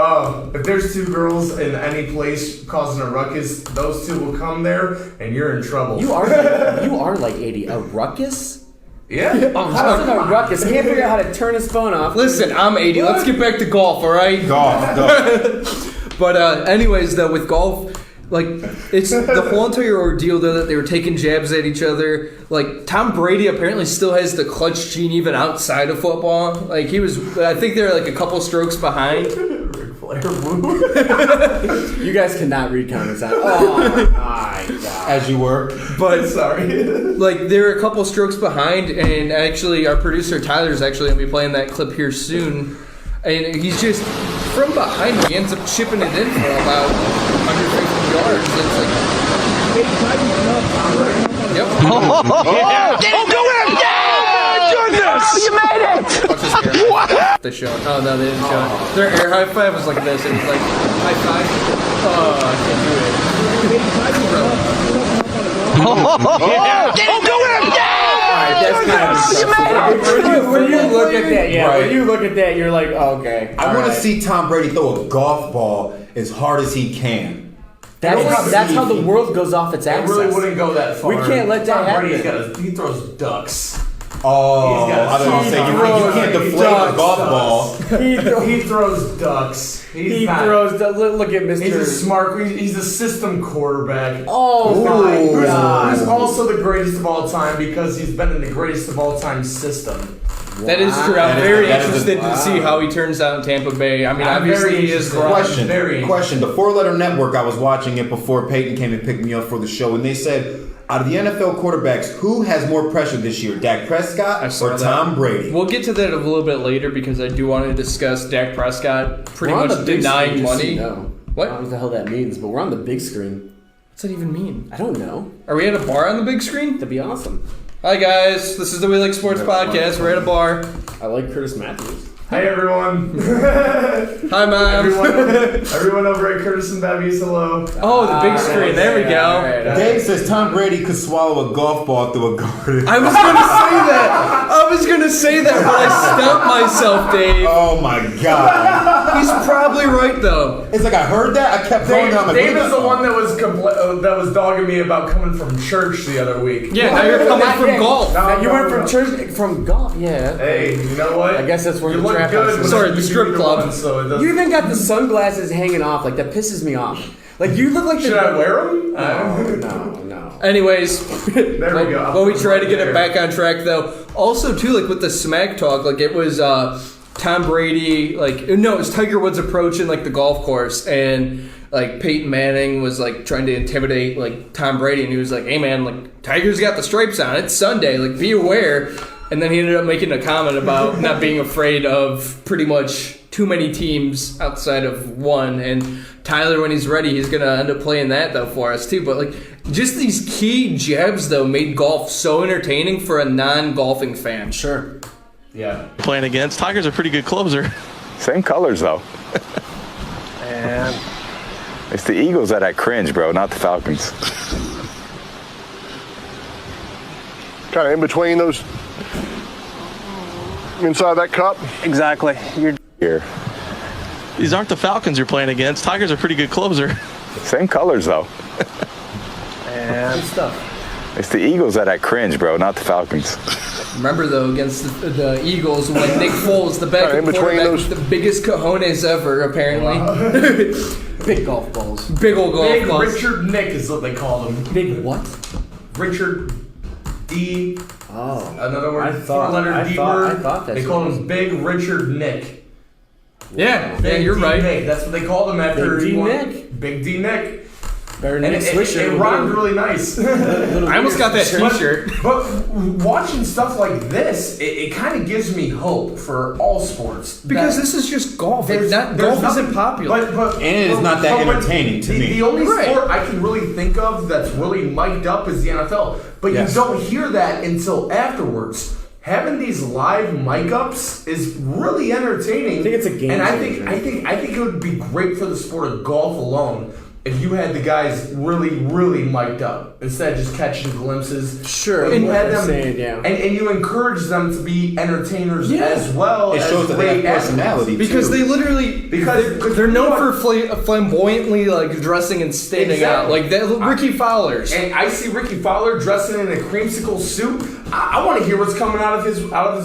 If there's 2 girls in any place causing a ruckus, those 2 will come there, and you're in trouble. You are like 80. A ruckus? Yeah. How's it a ruckus? He can't figure out how to turn his phone off. Listen, I'm 80. Let's get back to golf, all right? Golf. But anyways, though, with golf, like, it's the whole entire ordeal, though, that they were taking jabs at each other. Like, Tom Brady apparently still has the clutch gene even outside of football. Like, I think they're like a couple strokes behind. You guys cannot read comments on. Oh my god! As you were, but sorry. Like they're a couple strokes behind, and actually, our producer Tyler's actually gonna be playing that clip here soon. And he's just from behind. He ends up chipping it in for about 150 yards. It's like, yep. Yeah. Oh, go in! Goodness! Oh, you made it! What? They showed. Oh no, they didn't show it. Their air high five was like this. It was like high five. Oh, I can't do it. Oh, go in! Yeah! When you look at that, when you look at that, you're like, oh, okay. I want to see Tom Brady throw a golf ball as hard as he can. That's how the world goes off its axis. It really wouldn't go that far. We can't let that happen. He throws ducks. Oh, I was going to say, you can't deflate a golf ball. He throws ducks. He throws. Look at Mr. He's a smart. He's a system quarterback. Oh my God! Who's also the greatest of all time because he's been in the greatest of all time system. Wow. That is true. I'm very interested to see how he turns out in Tampa Bay. I mean, obviously he is Question. The 4-letter network, I was watching it before Peyton came and picked me up for the show, and they said, out of the NFL quarterbacks, who has more pressure this year, Dak Prescott or Tom Brady? We'll get to that a little bit later because I do want to discuss Dak Prescott pretty much denying money. What? I don't know what the hell that means, but we're on the big screen. What's that even mean? I don't know. Are we at a bar on the big screen? That'd be awesome. Hi guys, this is the We Like Sportz Podcast. We're at a bar. I like Curtis Matthews. Hey everyone. Hi Mom. Everyone over at Curtis and Babby's, hello. Oh, the big screen. There we go. Right. Dave says Tom Brady could swallow a golf ball through a garden. I was gonna say that, but I stopped myself, Dave. Oh my God. He's probably right though. It's like I heard that. I kept going down. Dave is the one that was dogging me about coming from church the other week. Yeah, now you're coming from golf. You went from church from golf. Yeah. Hey, you know what? I guess that's where you the look trap good. is. Sorry, the strip club. You even got the sunglasses hanging off. Like that pisses me off. Like you look like. Should I wear them? No. Anyways, there we go. Well, we try to get it back on track though. Also, too, like with the smack talk, like it was Tom Brady. Like no, it was Tiger Woods approaching like the golf course, and like Peyton Manning was like trying to intimidate like Tom Brady, and he was like, "Hey man, like Tiger's got the stripes on. It's Sunday. Like be aware." And then he ended up making a comment about not being afraid of pretty much too many teams outside of one. And Tyler, when he's ready, he's going to end up playing that, though, for us, too. But, like, just these key jabs, though, made golf so entertaining for a non-golfing fan. Sure. Yeah. Playing against. Tiger's a pretty good closer. Same colors, though. And it's the Eagles that I cringe, bro, not the Falcons. Kind of in between those inside that cup. Exactly. You're Here. These aren't the Falcons you're playing against. Tigers are a pretty good closer. Same colors, though. And Good stuff. It's the Eagles that I cringe, bro, not the Falcons. Remember though, against the Eagles, when Nick Foles, the backup in between quarterback, those- with the biggest cojones ever, apparently. Big golf balls. Big old golf Big balls. Richard Nick is what they called him. Big what? Richard D. Oh. Another word. I thought- 4 letter I D thought- word. I thought that's they called what him Big Richard Nick. Yeah, Big you're D right. Nick. That's what they called him after Big D he won. Nick? Big D Nick. Better And than it Swisher. rhymed really nice. I almost got that T-shirt. But watching stuff like this, it kind of gives me hope for all sports. Because this is just golf. There's Golf nothing- isn't popular. But And it is not that entertaining to me. The only Right. sport I can really think of that's really mic'd up is the NFL. But Yes. you don't hear that until afterwards. Having these live mic ups is really entertaining. I think it's a game and I changer. think it would be great for the sport of golf alone if you had the guys really mic'd up instead of just catching glimpses. Sure, and you what had they're them, saying, yeah. and you encourage them to be entertainers as well. It as shows that they great have personality, athletes. Because too. they literally, they're known for flamboyantly like dressing and standing out, like that. Ricky Fowler's. And I see Ricky Fowler dressing in a creamsicle suit. I want to hear what's coming out of his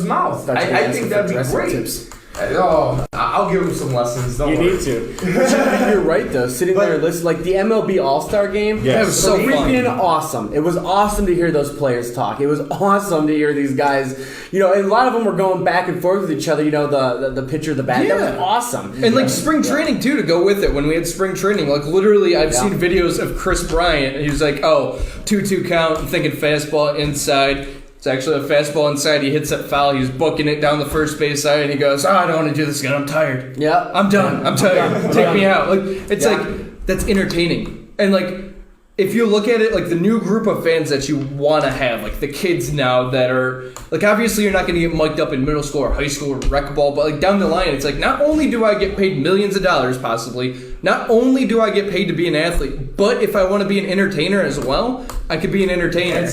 mouth. I think that'd be great. Tips. Oh, I'll give him some lessons. Don't You worry. need to. But you're right though. Sitting there listening, like the MLB All-Star Game. Yes. That was so freaking fun. awesome. It was awesome to hear those players talk. It was awesome to hear these guys. You know, and a lot of them were going back and forth with each other. You know, the pitcher, the bat. That was awesome. And like spring training too, to go with it. When we had spring training, like literally, I've seen videos of Chris Bryant, and he was like, "Oh, 2-2 count. I'm thinking fastball inside." It's actually a fastball inside. He hits that foul. He's booking it down the first base side, and he goes, "Oh, I don't want to do this again. I'm tired. Yeah, I'm done. I'm tired. Take me out." Like it's like that's entertaining. And like if you look at it, like the new group of fans that you want to have, like the kids now that are like, obviously you're not going to get mic'd up in middle school or high school or rec ball, but like down the line, it's like not only do I get paid millions of dollars, possibly, not only do I get paid to be an athlete, but if I want to be an entertainer as well, I could be an entertainer.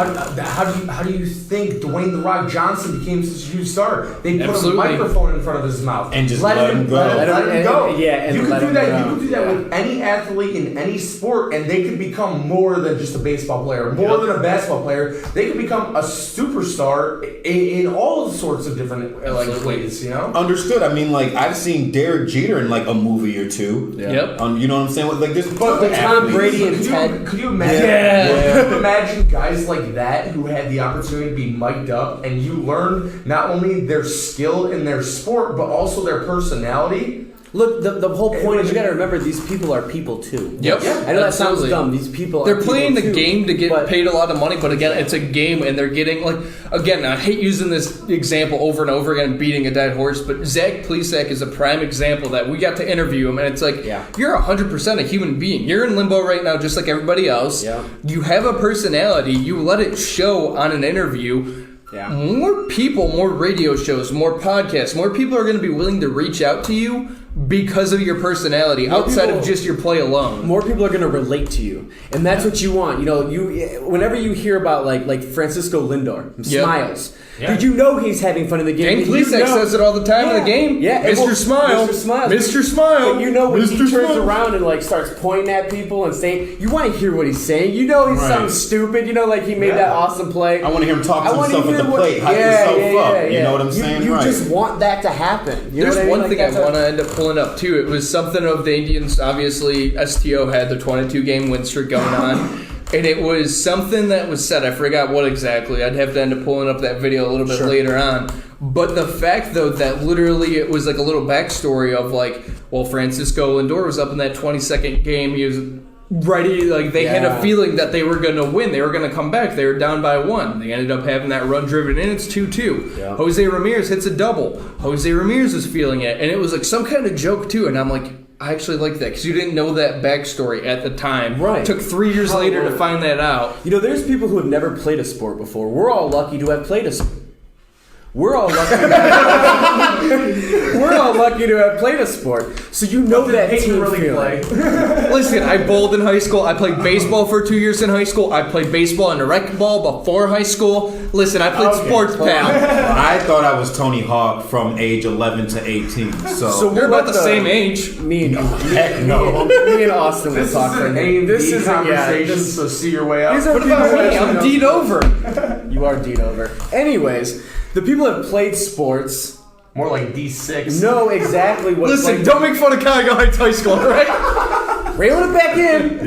How do you think Dwayne The Rock Johnson became such a huge star? They put Absolutely. a microphone in front of his mouth And just let him go. Let him go. And you could let do him that. go. You could do that with any athlete in any sport, and they could become more than just a baseball player, more than a basketball player. They could become a superstar in all sorts of different ways. You know. Understood. I mean, like I've seen Derek Jeter in like a movie or two. Yep. You know what I'm saying? Like this, But Tom athletes. Brady and Ted. Could you imagine? Yeah. Could you imagine guys like that who had the opportunity to be mic'd up, and you learn not only their skill in their sport, but also their personality? Look, the whole point is you got to remember these people are people too. Yep. I know that sounds Absolutely. dumb. These people They're are playing the people too, game to get but- paid a lot of money, but again, it's a game, and they're getting like again. I hate using this example over and over again, beating a dead horse, but Zach Plesac is a prime example that we got to interview him, and it's like you're 100% a human being. You're in limbo right now, just like everybody else. Yeah. You have a personality. You let it show on an interview. Yeah. More people, more radio shows, more podcasts, more people are going to be willing to reach out to you because of your personality, outside of just your play alone. More people are going to relate to you, and that's what you want. You know, whenever you hear about like Francisco Lindor, smiles. Did you know he's having fun in the game? Game Plesac says it all the time in the game. Yeah, Mr. Smile. Mr. Smile. Mr. Smile. But you know when he Mr. turns Smile. around and like starts pointing at people and saying, you want to hear what he's saying. You know he's something stupid. You know, like he made that awesome play. I want to hear him talk to I wanna himself at hear the what- plate, hype himself up. You know what I'm saying? You Right. just want that to happen. You know There's what I mean? one Like, thing I that's want to end up pulling up too. It was something of the Indians. Obviously, STO had the 22-game win streak going on, and it was something that was said. I forgot what exactly. I'd have to end up pulling up that video a little bit later on. But the fact, though, that literally it was like a little backstory of like, well, Francisco Lindor was up in that 22nd game. He was ready. Like they had a feeling that they were going to win. They were going to come back. They were down by 1. They ended up having that run driven in. It's 2-2. Yeah. Jose Ramirez hits a double. Jose Ramirez is feeling it, and it was like some kind of joke too. And I'm like, I actually like that because you didn't know that backstory at the time. Right. It took 3 years later to find that out. You know, there's people who have never played a sport before. We're all lucky to have played a sport. We're all lucky. We're all lucky to have played a sport, so you know that team really feeling. Listen, I bowled in high school. I played baseball for 2 years in high school. I played baseball and racquetball before high school. Listen, I played sports, pal. I thought I was Tony Hawk from age 11 to 18. So we're about the same age. Me and Austin will This talk is for an me. This is conversation, so see your way out. What about me? I'm D'd over. You are D'd over. Anyways, the people that have played sports. More like D6. Know exactly what it's Listen, like. don't make fun of Chicago Heights High School, all right? Railing it back in.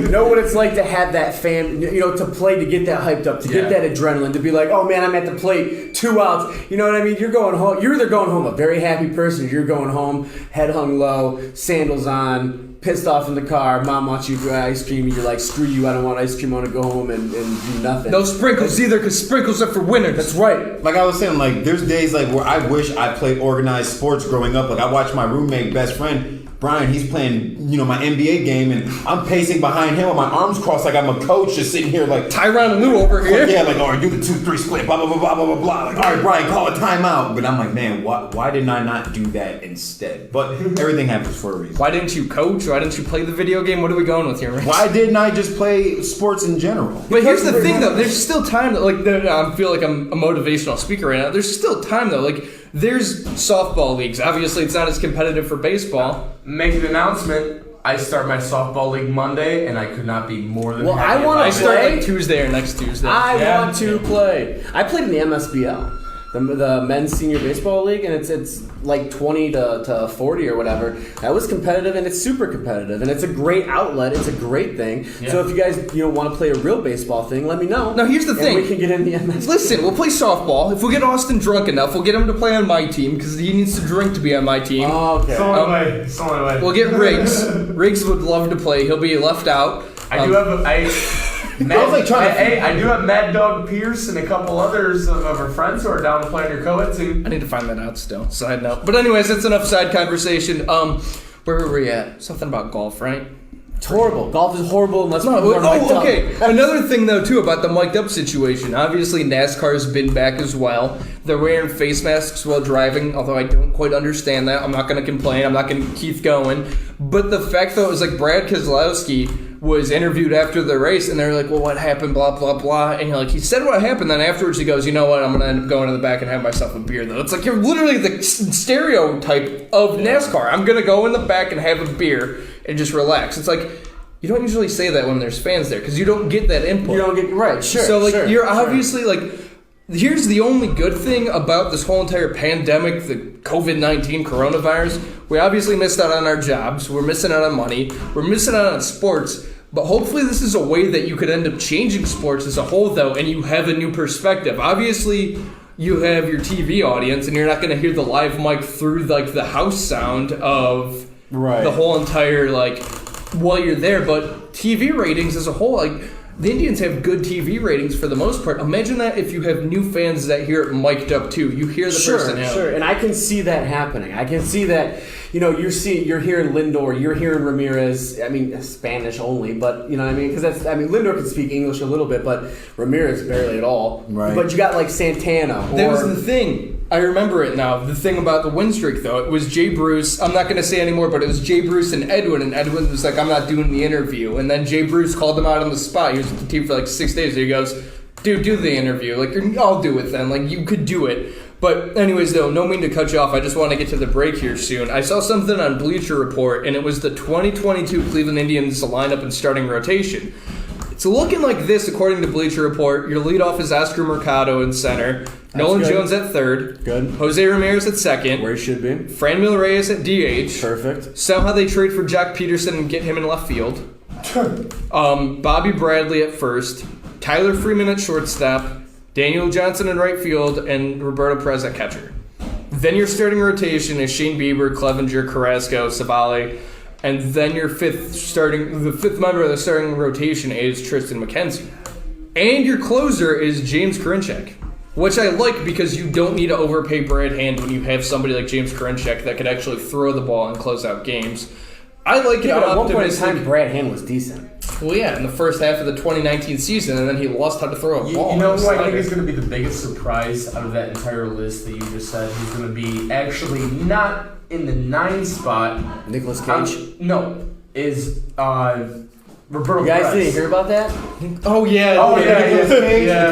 You know what it's like to have that fan, to play, to get that hyped up, to get that adrenaline, to be like, oh man, I'm at the plate, 2 outs. You know what I mean? You're going home. You're either going home a very happy person, or you're going home head hung low, sandals on, pissed off in the car. Mom wants you for ice cream, and you're like, screw you, I don't want ice cream. I want to go home and do nothing. No sprinkles either, because sprinkles are for winners. That's right. Like I was saying, like there's days like where I wish I played organized sports growing up. Like I watched my roommate best friend Brian, he's playing, my NBA game, and I'm pacing behind him with my arms crossed like I'm a coach, just sitting here like Tyronn Lue over here. Yeah, like, all right, do the 2-3 split, blah blah blah blah blah blah blah. Like, all right, Brian, call a timeout. But I'm like, man, why didn't I not do that instead? But everything happens for a reason. Why didn't you coach? Why didn't you play the video game? What are we going with here, Rich? Why didn't I just play sports in general? But here's the thing, though. There's still time. I feel like I'm a motivational speaker right now. There's still time, though. Like, there's softball leagues. Obviously, it's not as competitive for baseball. Make an announcement. I start my softball league Monday, and I could not be more than happy. I want to I start like Tuesday or next Tuesday. I want to play. I played in the MSBL, the men's senior baseball league, and it's like 20 to 40 or whatever. That was competitive, and it's super competitive, and it's a great outlet. It's a great thing. Yeah. So if you guys want to play a real baseball thing, let me know. Now here's the thing. We can get in the MSBL. Listen, we'll play softball. If we get Austin drunk enough, we'll get him to play on my team because he needs to drink to be on my team. Oh, okay. It's the only way. We'll get Riggs. Riggs would love to play. He'll be left out. I do have Mad Dog Pierce and a couple others of our friends who are down to play on your co-ed team. I need to find that out still. Side note. But anyways, that's enough side conversation. Where were we at? Something about golf, right? It's horrible. Golf is horrible unless okay. Another thing, though, too, about the mic'd up situation. Obviously, NASCAR's been back as well. They're wearing face masks while driving, although I don't quite understand that. I'm not going to complain. I'm not going to keep going. But the fact, though, is like Brad Keselowski was interviewed after the race, and they're like, well, what happened, blah, blah, blah. And you're like, he said what happened, then afterwards he goes, you know what, I'm going to end up going to the back and have myself a beer, though. It's like you're literally the stereotype of NASCAR. I'm going to go in the back and have a beer and just relax. It's like, you don't usually say that when there's fans there, because you don't get that input. You don't get, right, sure. So, like, you're sure. obviously, like, here's the only good thing about this whole entire pandemic, the COVID-19 coronavirus. We obviously missed out on our jobs. We're missing out on money. We're missing out on sports. But hopefully this is a way that you could end up changing sports as a whole, though, and you have a new perspective. Obviously, you have your TV audience, and you're not going to hear the live mic through, like, the house sound of the whole entire, like, while you're there. But TV ratings as a whole, like, the Indians have good TV ratings for the most part. Imagine that if you have new fans that hear it mic'd up, too. You hear the personality. Sure, and I can see that happening. I can see that, you're hearing Lindor, you're hearing Ramirez, I mean, Spanish only, but, you know what I mean? Because Lindor can speak English a little bit, but Ramirez barely at all. Right. But you got, like, Santana. That was the thing. I remember it now. The thing about the win streak, though, it was Jay Bruce. I'm not going to say anymore, but it was Jay Bruce and Edwin was like, I'm not doing the interview. And then Jay Bruce called him out on the spot. He was with the team for like 6 days. He goes, dude, do the interview. Like, I'll do it then. Like, you could do it. But anyways, though, no mean to cut you off. I just want to get to the break here soon. I saw something on Bleacher Report, and it was the 2022 Cleveland Indians lineup and starting rotation. It's looking like this, according to Bleacher Report. Your leadoff is Oscar Mercado in center. Nolan Jones at third. Good. Jose Ramirez at second. Where he should be. Franmil Reyes at DH. Perfect. Somehow they trade for Jock Peterson and get him in left field. Bobby Bradley at first. Tyler Freeman at shortstop. Daniel Johnson in right field. And Roberto Perez at catcher. Then your starting rotation is Shane Bieber, Clevenger, Carrasco, Savale. And then your the fifth member of the starting rotation is Tristan McKenzie. And your closer is James Karinchak, which I like because you don't need to overpay Brad Hand when you have somebody like James Karinchak that could actually throw the ball and close out games. I like it. At one point in time, Brad Hand was decent. Well, yeah, in the first half of the 2019 season, and then he lost how to throw a ball. You know who I think is going to be the biggest surprise out of that entire list that you just said? He's going to be actually not in the 9 spot. Nicolas Cage? No, is Roberto You guys Perez. didn't hear about that? Oh, yeah. Oh, yeah.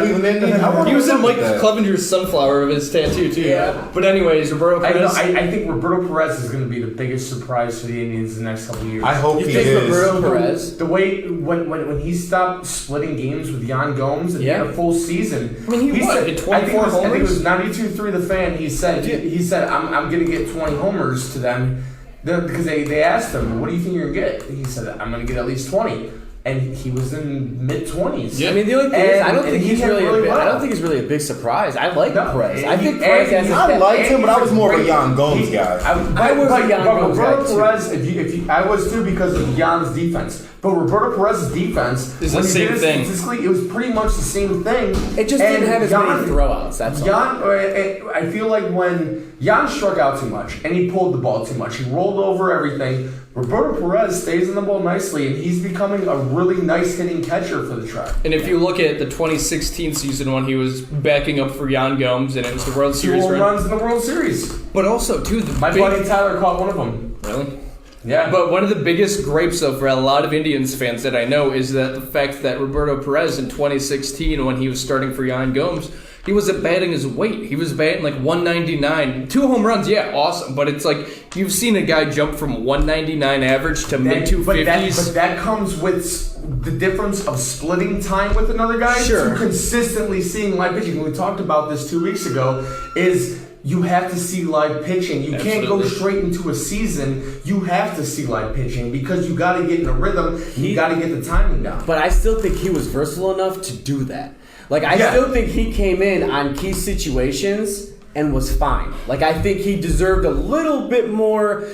Cleveland Indians. He was in Mike Clevenger's sunflower of his tattoo, too. Yeah. But anyways, Roberto Perez. I think Roberto Perez is going to be the biggest surprise for the Indians the next couple of years. I hope You he think is. Roberto Perez? The way when he stopped splitting games with Jan Gomes and he had a full season. I mean, he said, hit 24 I think it was homers? 92-3 the fan. He said I'm going to get 20 homers to them because they asked him, what do you think you're going to get? He said, I'm going to get at least 20. And he was in mid-20s. Yeah. I mean, the only thing is, I don't think he's really. I don't think he's really a big surprise. I like Perez. I think Perez has. I liked him, but I was more of a Jan Gomes guy. I was a Jan Gomes guy Roberto Perez, if I was too because of Jan's defense. But Roberto Perez's defense is the same thing. Statistically, it was pretty much the same thing. It just didn't have as many throwouts. That's all. I feel like when Jan struck out too much and he pulled the ball too much, he rolled over everything. Roberto Perez stays in the ball nicely, and he's becoming a really nice hitting catcher for the Tribe. And if you look at the 2016 season when he was backing up for Jan Gomes, and it was the World Series run. Runs in the World Series. But also, too, my buddy Tyler caught one of them. Really? Yeah. But one of the biggest gripes for a lot of Indians fans that I know is that the fact that Roberto Perez in 2016, when he was starting for Jan Gomes, he wasn't batting his weight. He was batting like 199. 2 home runs, yeah, awesome. But it's like you've seen a guy jump from 199 average to mid-250s. But that comes with the difference of splitting time with another guy to consistently seeing live pitching. And we talked about this 2 weeks ago, is you have to see live pitching. You can't go straight into a season. You have to see live pitching because you got to get in a rhythm. You got to get the timing down. But I still think he was versatile enough to do that. Like, I still think he came in on key situations and was fine. Like, I think he deserved a little bit more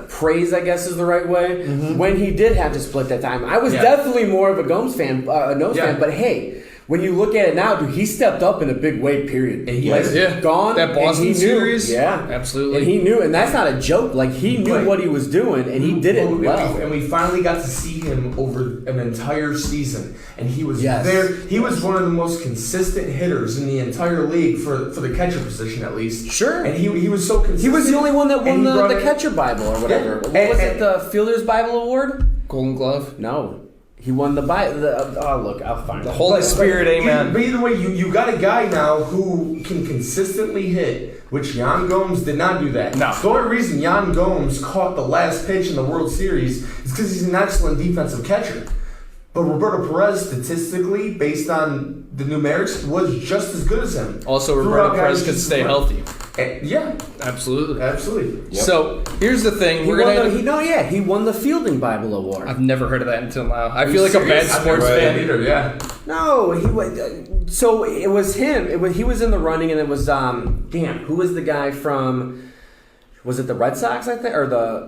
praise, I guess is the right way, when he did have to split that time. I was definitely more of a Gomes fan, fan, but hey, when you look at it now, dude, he stepped up in a big way, period. And gone. That Boston series? Yeah. Absolutely. And he knew, and that's not a joke. Like, he knew what he was doing, and he did it well. And we finally got to see him over an entire season. And he was there. He was one of the most consistent hitters in the entire league for the catcher position, at least. Sure. And he was so consistent. He was the only one that won the catcher Bible or whatever. What was it, the Fielder's Bible Award? Golden Glove? No. He won the Bible. Look, I'll find it. The Holy Spirit, amen. But either way, you got a guy now who can consistently hit, which Jan Gomes did not do that. No. The only reason Jan Gomes caught the last pitch in the World Series is because he's an excellent defensive catcher. But Roberto Perez, statistically, based on the numerics, was just as good as him. Also, Roberto Perez could stay healthy. Yeah. Absolutely. Absolutely. Yep. So, here's the thing. He won the Fielding Bible Award. I've never heard of that until now. I feel like a bad sports fan. Either, yeah. No, so it was him. He was in the running, and it was, who was the guy from, was it the Red Sox, I think? Or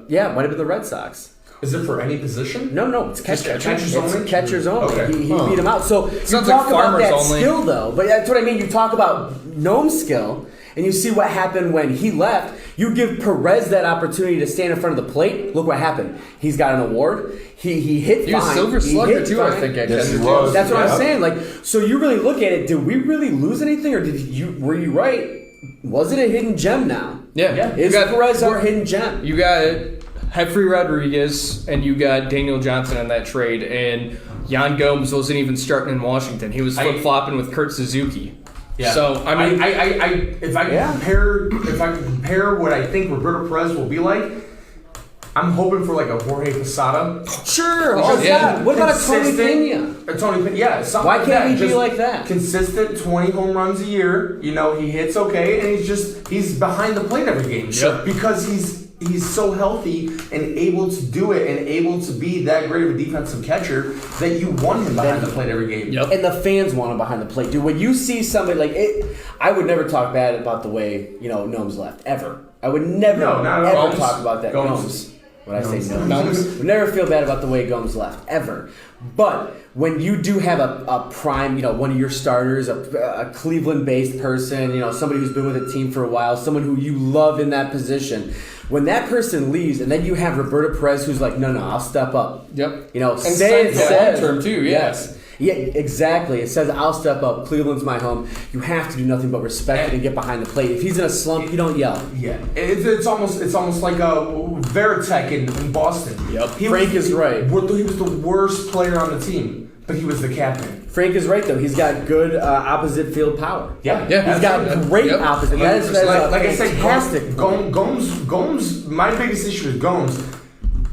might have been the Red Sox. Is it for any position? No, it's catchers only. It's catchers only. Okay. He beat him out. So you Sounds talk like about that farmers only. skill, though. But that's what I mean. You talk about Gnome's skill, and you see what happened when he left. You give Perez that opportunity to stand in front of the plate. Look what happened. He's got an award. He hit. He was fine. Silver Slugger too, I think. Yes, he was. That's what I'm saying. Like, so you really look at it. Did we really lose anything, or were you right? Was it a hidden gem now? Yeah. Is Perez our hidden gem? You got Jeffrey Rodriguez and you got Daniel Johnson in that trade, and Jan Gomes wasn't even starting in Washington. He was flip-flopping with Kurt Suzuki. Yeah. So I mean, if I compare what I think Roberto Perez will be like, I'm hoping for like a Jorge Posada. Sure. What about a Tony Pena? Tony Pena, yeah. Why can't he be like that? Consistent 20 home runs a year. You know, he hits okay, and he's behind the plate every game. Yep. Because he's so healthy and able to do it and able to be that great of a defensive catcher that you want him behind the plate every game. Yep. And the fans want him behind the plate, dude. When you see somebody like it, I would never talk bad about the way Gnomes left ever. I would never ever talk about that. Gnomes. When I say Gnomes, would never feel bad about the way Gomes left ever. But when you do have a prime, one of your starters, a Cleveland-based person, somebody who's been with a team for a while, someone who you love in that position, When that person leaves, and then you have Roberto Perez, who's like, no, I'll step up. Yep. You know, and say long term too. Yes. Yeah, exactly. It says, I'll step up. Cleveland's my home. You have to do nothing but respect it and get behind the plate. If he's in a slump, you don't yell. Yeah, it's almost like a Veritek in Boston. Yep. Frank is right. He was the worst player on the team, but he was the captain. Frank is right, though. He's got good opposite field power. Yeah. He's got great opposite. That is like I said, fantastic. Gomes. My biggest issue with Gomes.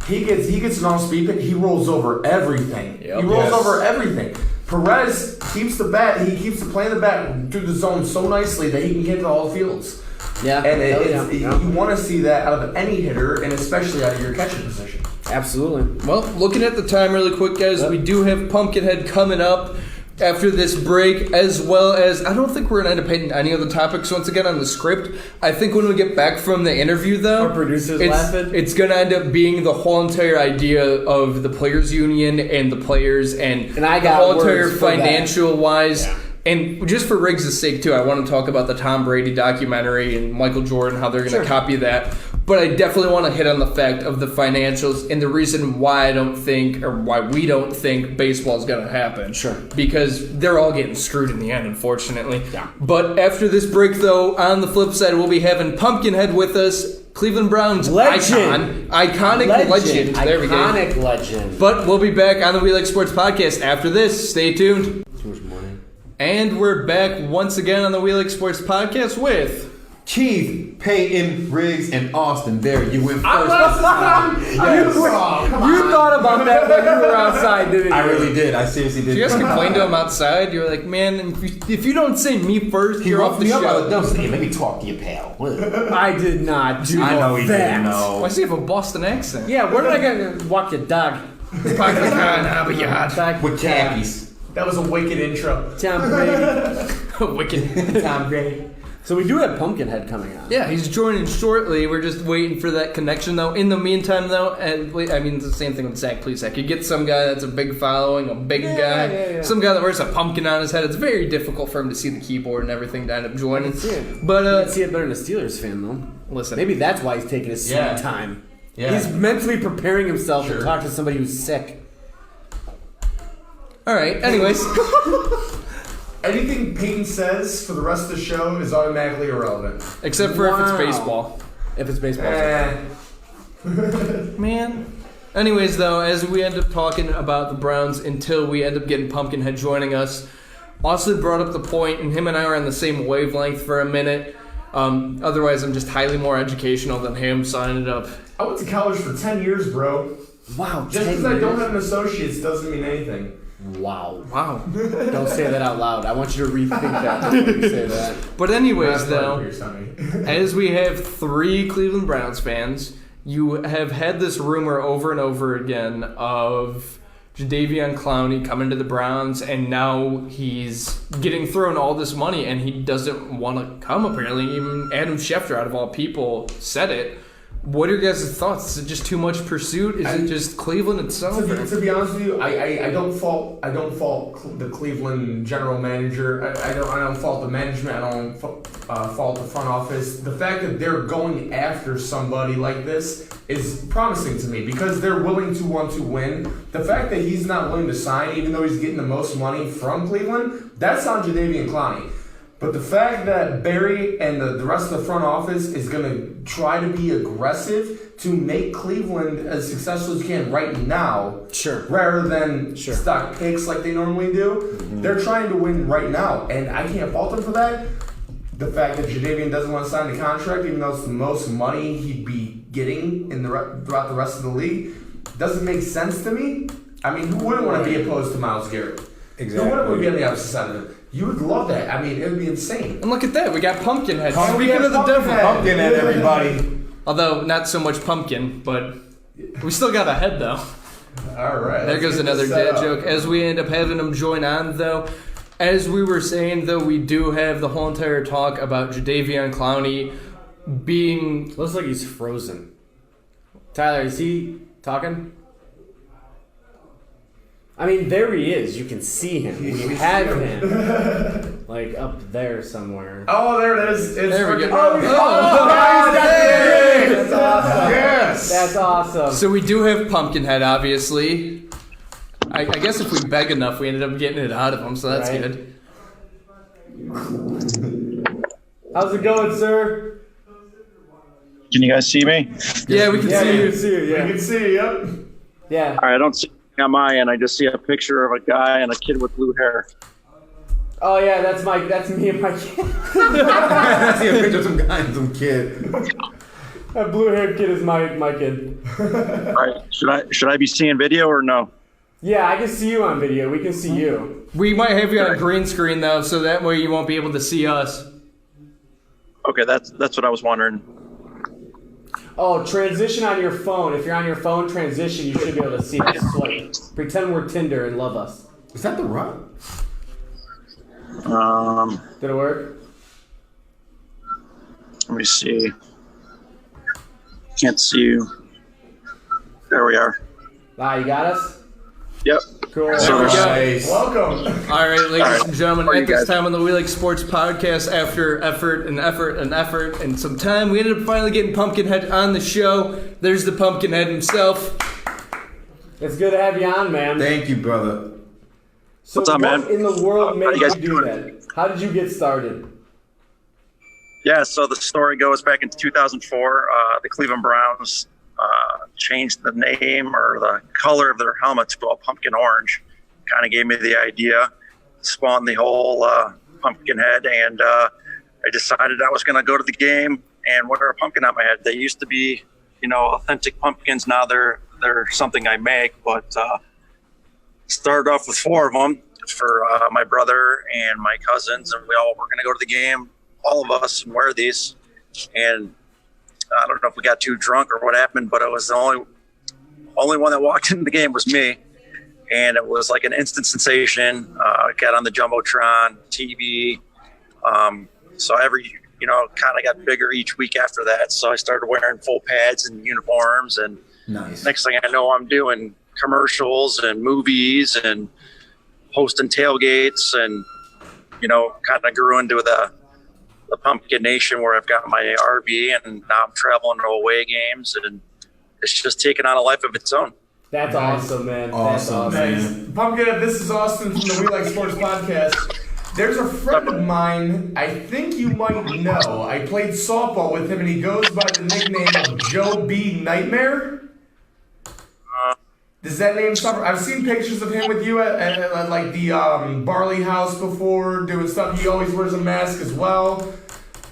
He gets an off-speed pick. He rolls over everything. Yep. He rolls over everything. Perez keeps the bat. He keeps playing the bat through the zone so nicely that he can get to all fields. Yeah, and you want to see that out of any hitter, and especially out of your catcher position. Absolutely. Well, looking at the time really quick, guys, we do have Pumpkinhead coming up after this break, as well as I don't think we're going to end up hitting any other topics once again on the script. I think when we get back from the interview, though, our producers laughing. It's going to end up being the whole entire idea of the players' union and the players and I got the whole entire words for financial wise. Yeah. And just for Riggs' sake, too, I want to talk about the Tom Brady documentary and Michael Jordan, how they're going to copy that. But I definitely want to hit on the fact of the financials and the reason why why we don't think baseball is going to happen. Sure. Because they're all getting screwed in the end, unfortunately. Yeah. But after this break, though, on the flip side, we'll be having Pumpkinhead with us. Cleveland Browns iconic legend. There we go. Iconic legend. But we'll be back on the We Like Sportz podcast after this. Stay tuned. And we're back once again on the We Like Sportz podcast with Keith, Peyton, Riggs, and Austin. There, you went first. You thought about that when you were outside, didn't you? I really did. I seriously did. You guys complained to him outside. You were like, man, if you don't say me first, you're off the show. Don't say, let me talk to you, pal. I did not do that. I know he didn't know. Why does he have a Boston accent? Yeah, where did I go walk your dog? With khakis. That was a wicked intro. Tom Brady. Wicked. Tom Brady. So we do have Pumpkinhead coming on. Yeah, he's joining shortly. We're just waiting for that connection, though. In the meantime, though, it's the same thing with Zach Plesac. You get some guy that's a big following, a big guy, some guy that wears a pumpkin on his head. It's very difficult for him to see the keyboard and everything to end up joining. But you can see it better than a Steelers fan, though. Listen, maybe that's why he's taking his sweet time. Yeah. He's mentally preparing himself to talk to somebody who's sick. All right. Anyways. Anything Peyton says for the rest of the show is automatically irrelevant. Except for if it's baseball. If it's baseball. Man. Anyways, though, as we end up talking about the Browns until we end up getting Pumpkinhead joining us, Austin brought up the point, and him and I are on the same wavelength for a minute. Otherwise, I'm just highly more educational than him, so I ended up... I went to college for 10 years, bro. Wow, just because I don't have an associate's doesn't mean anything. Wow. Don't say that out loud. I want you to rethink that before you say that. But anyways, though, as we have 3 Cleveland Browns fans, you have had this rumor over and over again of Jadeveon Clowney coming to the Browns, and now he's getting thrown all this money, and he doesn't want to come, apparently. Even Adam Schefter, out of all people, said it. What are your guys' thoughts? Is it just too much pursuit? Is it just Cleveland itself? To be honest with you, I don't fault the Cleveland general manager. I don't fault the management. I don't fault the front office. The fact that they're going after somebody like this is promising to me because they're willing to want to win. The fact that he's not willing to sign, even though he's getting the most money from Cleveland, that's on Jadeveon Clowney. But the fact that Barry and the rest of the front office is going to try to be aggressive to make Cleveland as successful as you can right now, rather than stock picks like they normally do, they're trying to win right now. And I can't fault them for that. The fact that Jadeveon doesn't want to sign the contract, even though it's the most money he'd be getting throughout the rest of the league, doesn't make sense to me. I mean, who wouldn't want to be opposed to Myles Garrett? Exactly. Who wouldn't be on the opposite side of him? You would love that. I mean, it would be insane. And look at that. We got Pumpkinhead. Speaking of the devil. Pumpkinhead, everybody. Although, not so much pumpkin, but we still got a head, though. All right. There goes another dad joke. As we end up having him join on, though, as we were saying, though, we do have the whole entire talk about Jadeveon Clowney being... Looks like he's frozen. Tyler, is he talking? I mean, there he is. You can see him. We have him. Like up there somewhere. Oh, there it is. It's There we go. That's awesome. Yes. That's awesome. So we do have Pumpkinhead, obviously. I guess if we beg enough, we ended up getting it out of him, so that's Right. good. How's it going, sir? Can you guys see me? Yeah, we can see you. See you. Yeah. You can see, yep. Yeah. All right, I don't see anything on my end. I just see a picture of a guy and a kid with blue hair. Oh yeah, that's me and my kid. I see a picture of some guy and some kid. That blue-haired kid is my kid. All right, should I be seeing video or no? Yeah, I can see you on video. We can see you. We might have you on a green screen, though, so that way you won't be able to see us. Okay, that's what I was wondering. Oh, transition on your phone. If you're on your phone, transition. You should be able to see it. Swipe. Pretend we're Tinder and love us. Is that The Rock? Did it work? Let me see. Can't see you. There we are. Ah, you got us? Yep. Cool. So Nice. Welcome. All right, ladies and gentlemen, How are at you this guys? time on the We Like Sportz Podcast, after effort and some time, we ended up finally getting Pumpkinhead on the show. There's the Pumpkinhead himself. It's good to have you on, man. Thank you, brother. So What's up, man? What in the world How made you guys you do doing? that? How did you get started? Yeah, so the story goes back in 2004. The Cleveland Browns changed the name or the color of their helmet to a pumpkin orange. Kind of gave me the idea, spawned the whole Pumpkinhead, and I decided I was going to go to the game and wear a pumpkin on my head. They used to be, authentic pumpkins. Now they're something I make, but started off with 4 of them for my brother and my cousins, and we all were going to go to the game, all of us, and wear these. And I don't know if we got too drunk or what happened, but it was the only one that walked into the game was me. And it was like an instant sensation. Got on the Jumbotron, TV. So every, kind of got bigger each week after that. So I started wearing full pads and uniforms. And Nice. next thing I know, I'm doing commercials and movies and hosting tailgates, and, kind of grew into the Pumpkin Nation, where I've got my RV, and now I'm traveling to away games, and it's just taken on a life of its own. That's awesome, man. Awesome, That's man. awesome. Pumpkin, this is Austin from the We Like Sportz Podcast. There's a friend of mine, I think you might know. I played softball with him, and he goes by the nickname of Joe B. Nightmare. Does that name sound? I've seen pictures of him with you at like the Barley House before, doing stuff. He always wears a mask as well.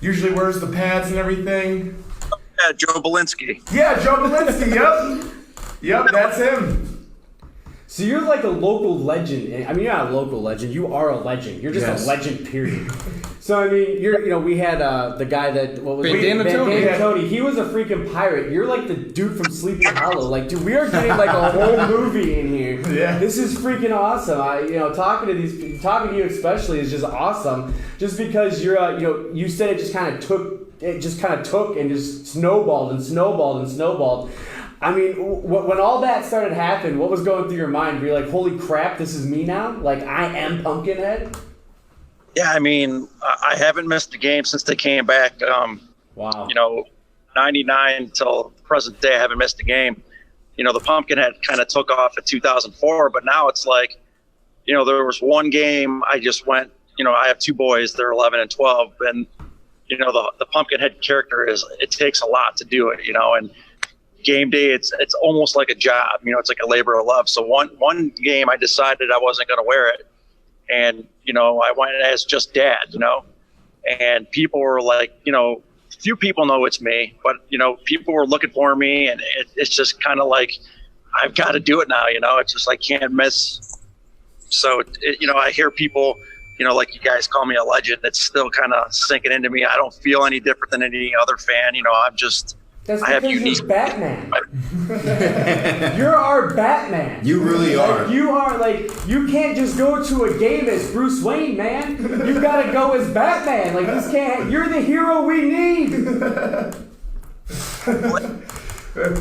Usually wears the pads and everything. Yeah, Joe Belinsky. Yeah, Joe Belinsky, Yep, that's him. So you're like a local legend. I mean, you're not a local legend. You are a legend. You're just Yes. a legend, period. So, I mean, we had the guy that, what was it? Bandana Tony. Bandana Tony. He was a freaking pirate. You're like the dude from Sleepy Hollow. Like, dude, we are getting like a whole movie in here. Yeah. This is freaking awesome. Talking to you especially is just awesome. Just because you're, you said it just kind of took and just snowballed and snowballed and snowballed. I mean, when all that started happening, what was going through your mind? Were you like, holy crap, this is me now? Like, I am Pumpkinhead? Yeah, I mean, I haven't missed a game since they came back. Wow. 99 till the present day, I haven't missed a game. The Pumpkinhead kind of took off in 2004, but now it's like, there was one game I just went, I have 2 boys, they're 11 and 12, and, the Pumpkinhead character it takes a lot to do it, and game day, it's almost like a job, it's like a labor of love. So one game I decided I wasn't going to wear it. And, I went as just dad, and people were like, few people know it's me, but, people were looking for me, and it's just kind of like, I've got to do it now, it's just like, can't miss. So, I hear people, like you guys call me a legend. It's still kind of sinking into me. I don't feel any different than any other fan. I'm just, That's I have because unique. you're Batman. You're our Batman. You really are. Like, you are, you can't just go to a game as Bruce Wayne, man. You gotta go as Batman. Like, you're the hero we need. Is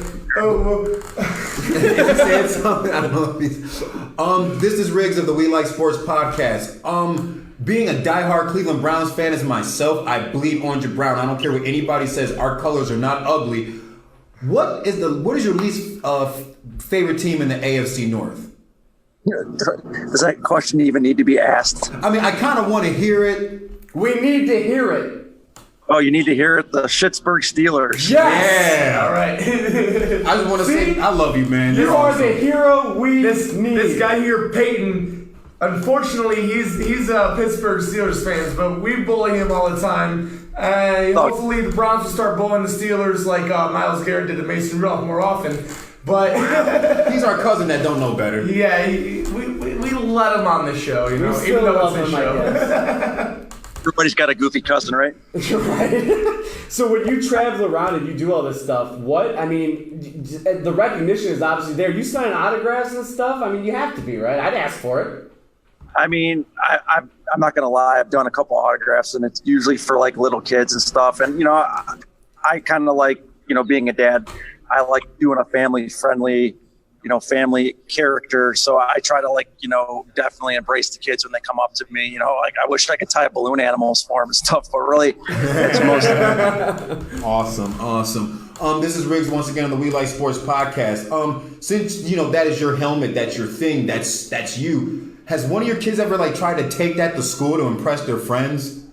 he saying something? I don't know if he's. This is Riggs of the We Like Sportz Podcast. Being a diehard Cleveland Browns fan as myself, I bleed orange and brown. I don't care what anybody says. Our colors are not ugly. What is your least favorite team in the AFC North? Does that question even need to be asked? I mean, I kind of want to hear it. We need to hear it. Oh, you need to hear it? The Pittsburgh Steelers. Yes! Yeah. All right. I just want to say, I love you, man. You You're are awesome. the hero we need. This guy here, Peyton, unfortunately, he's a Pittsburgh Steelers fan, but we bully him all the time. Hopefully, the Browns will start bullying the Steelers like Myles Garrett did to Mason Rudolph more often. But he's our cousin that don't know better. Yeah, we let him on the show, you know, even though it's a show. Everybody's got a goofy cousin, right? Right. So when you travel around and you do all this stuff, the recognition is obviously there. You sign autographs and stuff. I mean, you have to be, right? I'd ask for it. I mean, I'm not gonna lie. I've done a couple autographs, and it's usually for like little kids and stuff. And you know, I kind of like, you know, being a dad. I like doing a family-friendly, you know, family character. So I try to, like, you know, definitely embrace the kids when they come up to me. You know, like, I wish I could tie balloon animals for them and stuff, but really, it's most Awesome. This is Riggs once again on the We Like Sportz Podcast. Since, you know, that is your helmet, that's your thing, that's you. Has one of your kids ever, like, tried to take that to school to impress their friends?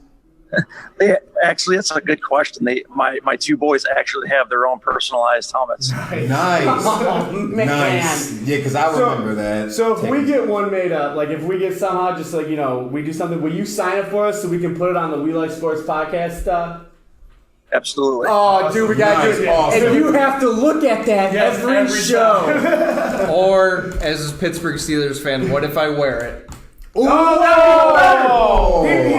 Actually, that's a good question. My two boys actually have their own personalized helmets. Nice. Oh, man. Nice. Yeah, because I remember that. So if we get one made up, like if we get somehow just like, you know, we do something, will you sign it for us so we can put it on the We Like Sportz Podcast? Absolutely. Oh, dude, we got to do it. Awesome. And you have to look at that every show. Or, as a Pittsburgh Steelers fan, what if I wear it? Ooh, Oh! He'd be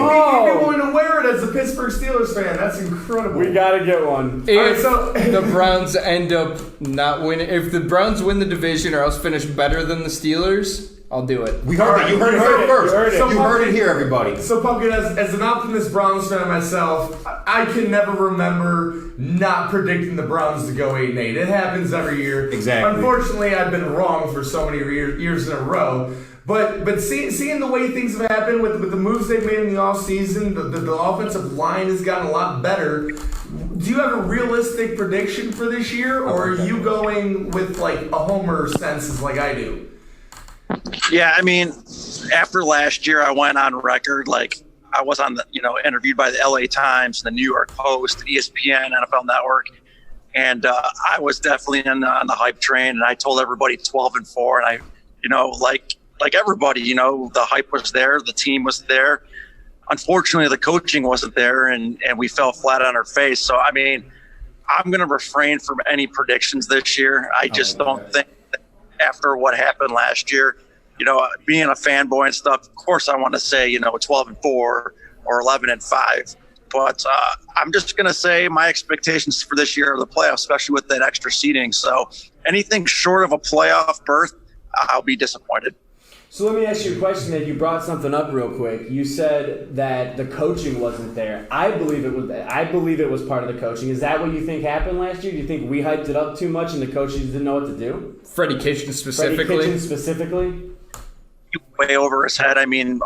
willing to wear it as a Pittsburgh Steelers fan. That's incredible. We got to get one. If the Browns end up not winning, if the Browns win the division or else finish better than the Steelers, I'll do it. We heard it. You heard it first. You heard it here, everybody. So, Pumpkin, as an optimist Browns fan myself, I can never remember not predicting the Browns to go 8-8. It happens every year. Exactly. Unfortunately, I've been wrong for so many years in a row. But seeing the way things have happened with the moves they've made in the offseason, the offensive line has gotten a lot better. Do you have a realistic prediction for this year, or are you going with like a homer senses like I do? Yeah, I mean, after last year, I went on record, like I was on the, you know, interviewed by the LA Times, the New York Post, ESPN, NFL Network, and I was definitely on the hype train, and I told everybody 12-4, and I, you know, like everybody, you know, the hype was there, the team was there. Unfortunately, the coaching wasn't there, and we fell flat on our face. So, I mean, I'm going to refrain from any predictions this year. I just don't think that after what happened last year, you know, being a fanboy and stuff, of course I want to say, you know, 12-4 or 11-5. But I'm just going to say my expectations for this year are the playoffs, especially with that extra seating. So anything short of a playoff berth, I'll be disappointed. So let me ask you a question that you brought something up real quick. You said that the coaching wasn't there. I believe it was part of the coaching. Is that what you think happened last year? Do you think we hyped it up too much and the coaches didn't know what to do? Freddie Kitchens specifically? Way over his head. I mean,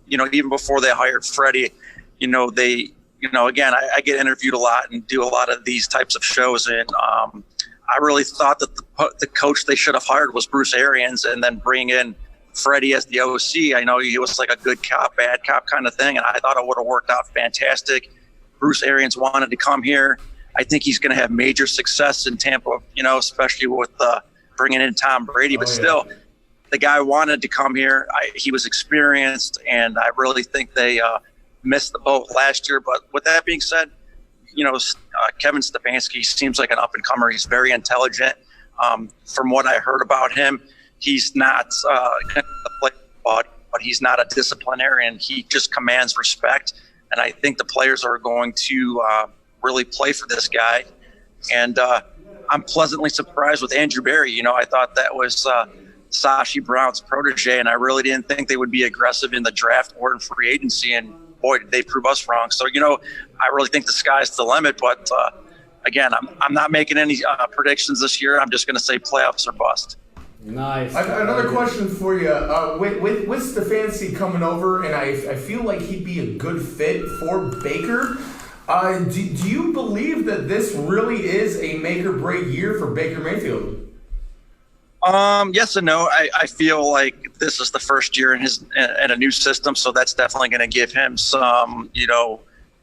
you know, even before they hired Freddie, you know, again, I get interviewed a lot and do a lot of these types of shows, and I really thought that the coach they should have hired was Bruce Arians, and then bring in Freddie as the OC. I know he was like a good cop, bad cop kind of thing, and I thought it would have worked out fantastic. Bruce Arians wanted to come here. I think he's going to have major success in Tampa, you know, especially with bringing in Tom Brady. But still, the guy wanted to come here. He was experienced, and I really think they missed the boat last year. But with that being said, you know, Kevin Stefanski seems like an up-and-comer. He's very intelligent. From what I heard about him, he's not the play, but he's not a disciplinarian. He just commands respect, and I think the players are going to really play for this guy. And I'm pleasantly surprised with Andrew Berry. You know, I thought that was Sashi Brown's protege, and I really didn't think they would be aggressive in the draft or in free agency. And boy, did they prove us wrong. So, you know, I really think the sky's the limit, but again, I'm not making any predictions this year. I'm just going to say playoffs or bust. Nice. Another question for you. With Stefanski coming over, and I feel like he'd be a good fit for Baker. Do you believe that this really is a make or break year for Baker Mayfield? Yes and no. I feel like this is the first year in a new system, so that's definitely going to give him some,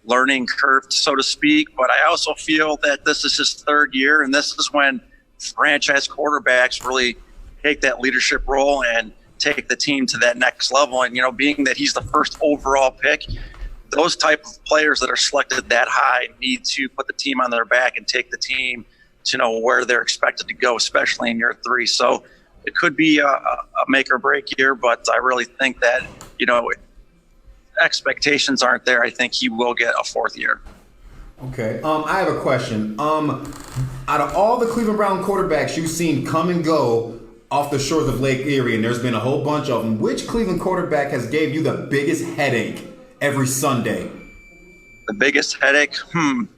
learning curve, so to speak. But I also feel that this is his third year, and this is when franchise quarterbacks really take that leadership role and take the team to that next level. And, being that he's the first overall pick, those type of players that are selected that high need to put the team on their back and take the team to where they're expected to go, especially in year 3. So it could be a make or break year, but I really think that, expectations aren't there. I think he will get a 4th year. Okay. I have a question. Out of all the Cleveland Brown quarterbacks you've seen come and go off the shores of Lake Erie, and there's been a whole bunch of them, which Cleveland quarterback has gave you the biggest headache every Sunday? The biggest headache?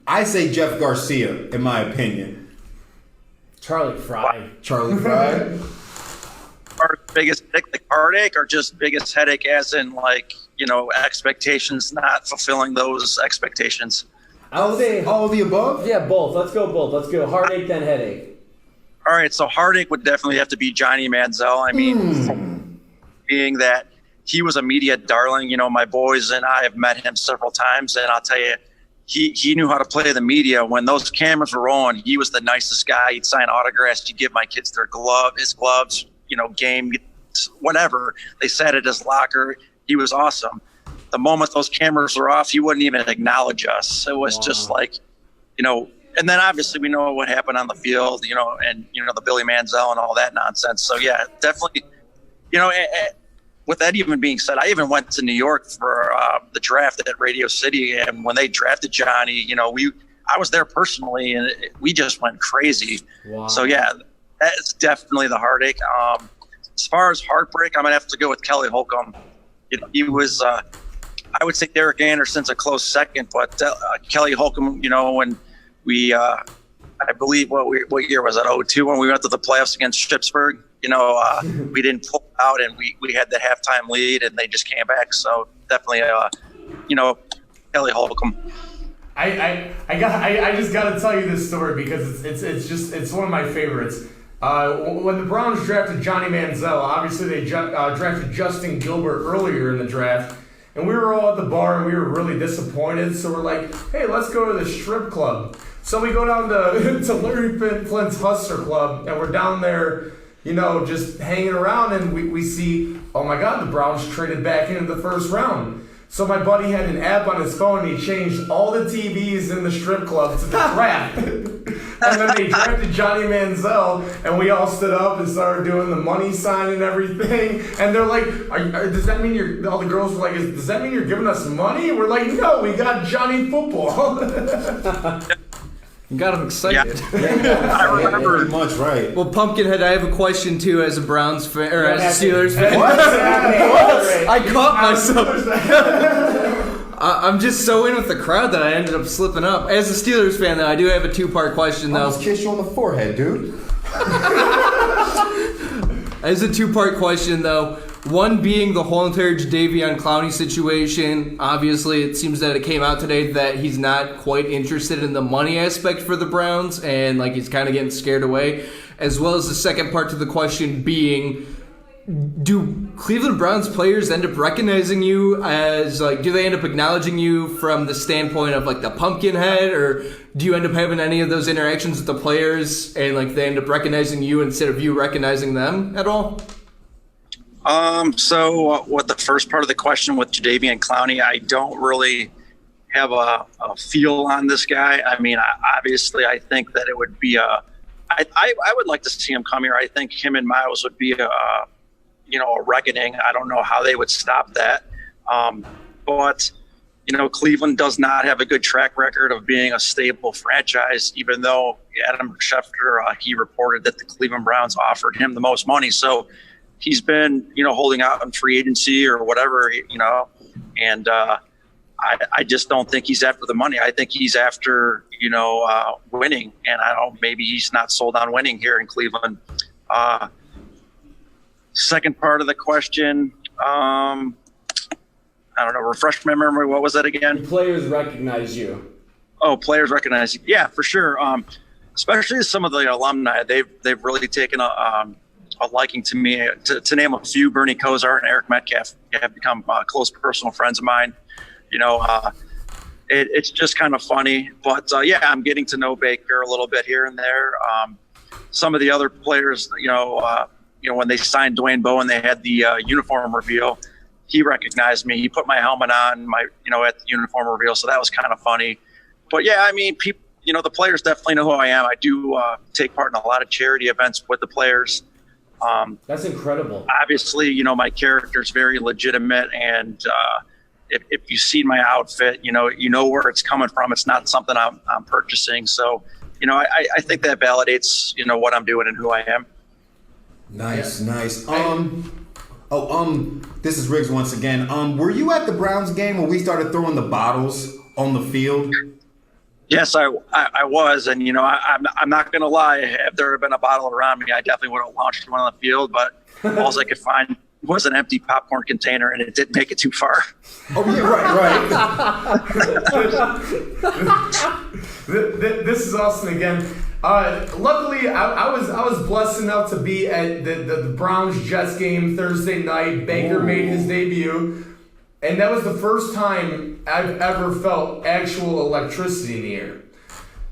I say Jeff Garcia, in my opinion. Charlie Fry. Our biggest headache, like heartache, or just biggest headache as in expectations not fulfilling those expectations? All of the above? Yeah, both. Let's go both. Let's go heartache then headache. All right, so heartache would definitely have to be Johnny Manziel. I mean, being that he was a media darling, my boys and I have met him several times, and I'll tell you, he knew how to play the media. When those cameras were on, he was the nicest guy. He'd sign autographs. He'd give my kids his gloves, game, whatever. They sat at his locker. He was awesome. The moment those cameras were off, he wouldn't even acknowledge us. It was just like, and then obviously we know what happened on the field, and, the Billy Manziel and all that nonsense. So, yeah, definitely, with that even being said, I even went to New York for the draft at Radio City. And when they drafted Johnny, I was there personally, and we just went crazy. Wow. So, yeah, that's definitely the heartache. As far as heartbreak, I'm going to have to go with Kelly Holcomb. He was, I would say Derek Anderson's a close second, but Kelly Holcomb, when we, I believe, what year was it? 2002 when we went to the playoffs against Pittsburgh. We didn't pull out, and we had the halftime lead, and they just came back. So definitely, Kelly Holcomb. I just got to tell you this story because it's one of my favorites. When the Browns drafted Johnny Manziel, obviously they drafted Justin Gilbert earlier in the draft, and we were all at the bar and we were really disappointed. So we're like, hey, let's go to the strip club. So we go down to Larry Flint's Hustler Club, and we're down there, just hanging around, and we see, oh my God, the Browns traded back into the first round. So my buddy had an app on his phone, and he changed all the TVs in the strip club to the draft. And then they drafted Johnny Manziel, and we all stood up and started doing the money sign and everything. And they're like, does that mean all the girls were like, does that mean you're giving us money? We're like, no, we got Johnny football. You got him excited. Yeah. I remember. Pretty much right. Well, Pumpkinhead, I have a question too, as a Browns fan or as a Steelers fan. What? I caught myself. I'm just so in with the crowd that I ended up slipping up. As a Steelers fan, though, I do have a 2-part question, though. I'll just kiss you on the forehead, dude. As a 2-part question, though. One being the whole entire Jadeveon Clowney situation. Obviously, it seems that it came out today that he's not quite interested in the money aspect for the Browns, and he's kind of getting scared away. As well as the second part to the question being, do Cleveland Browns players end up recognizing you as, do they end up acknowledging you from the standpoint of, the Pumpkinhead, or do you end up having any of those interactions with the players and, they end up recognizing you instead of you recognizing them at all? So with the first part of the question with Jadeveon Clowney, I don't really have a feel on this guy. I mean, obviously, I think that it would be I would like to see him come here. I think him and Miles would be a reckoning. I don't know how they would stop that. But Cleveland does not have a good track record of being a stable franchise, even though Adam Schefter, he reported that the Cleveland Browns offered him the most money. So he's been, holding out on free agency or whatever, and I just don't think he's after the money. I think he's after, winning. And I don't, maybe he's not sold on winning here in Cleveland. Second part of the question, I don't know, refresh my memory. What was that again? Players recognize you. Oh, players recognize you. Yeah, for sure. Especially some of the alumni, they've really taken a liking to me. To name a few, Bernie Kosar and Eric Metcalf have become close personal friends of mine. It's just kind of funny. But, I'm getting to know Baker a little bit here and there. Some of the other players, when they signed Dwayne Bowen, they had the uniform reveal. He recognized me. He put my helmet on, at the uniform reveal. So that was kind of funny. But people, the players definitely know who I am. I do take part in a lot of charity events with the players. That's incredible. Obviously, my character is very legitimate, and if you see my outfit, you know where it's coming from. It's not something I'm purchasing. So, I think that validates, what I'm doing and who I am. Nice. This is Riggs once again. Were you at the Browns game when we started throwing the bottles on the field? Yes, I was, and I'm not going to lie. If there had been a bottle around me, I definitely would have launched one on the field. But all I could find was an empty popcorn container, and it didn't make it too far. Oh yeah, right. This is Austin again. Luckily, I was blessed enough to be at the Browns-Jets game Thursday night. Baker made his debut. And that was the first time I've ever felt actual electricity in the air.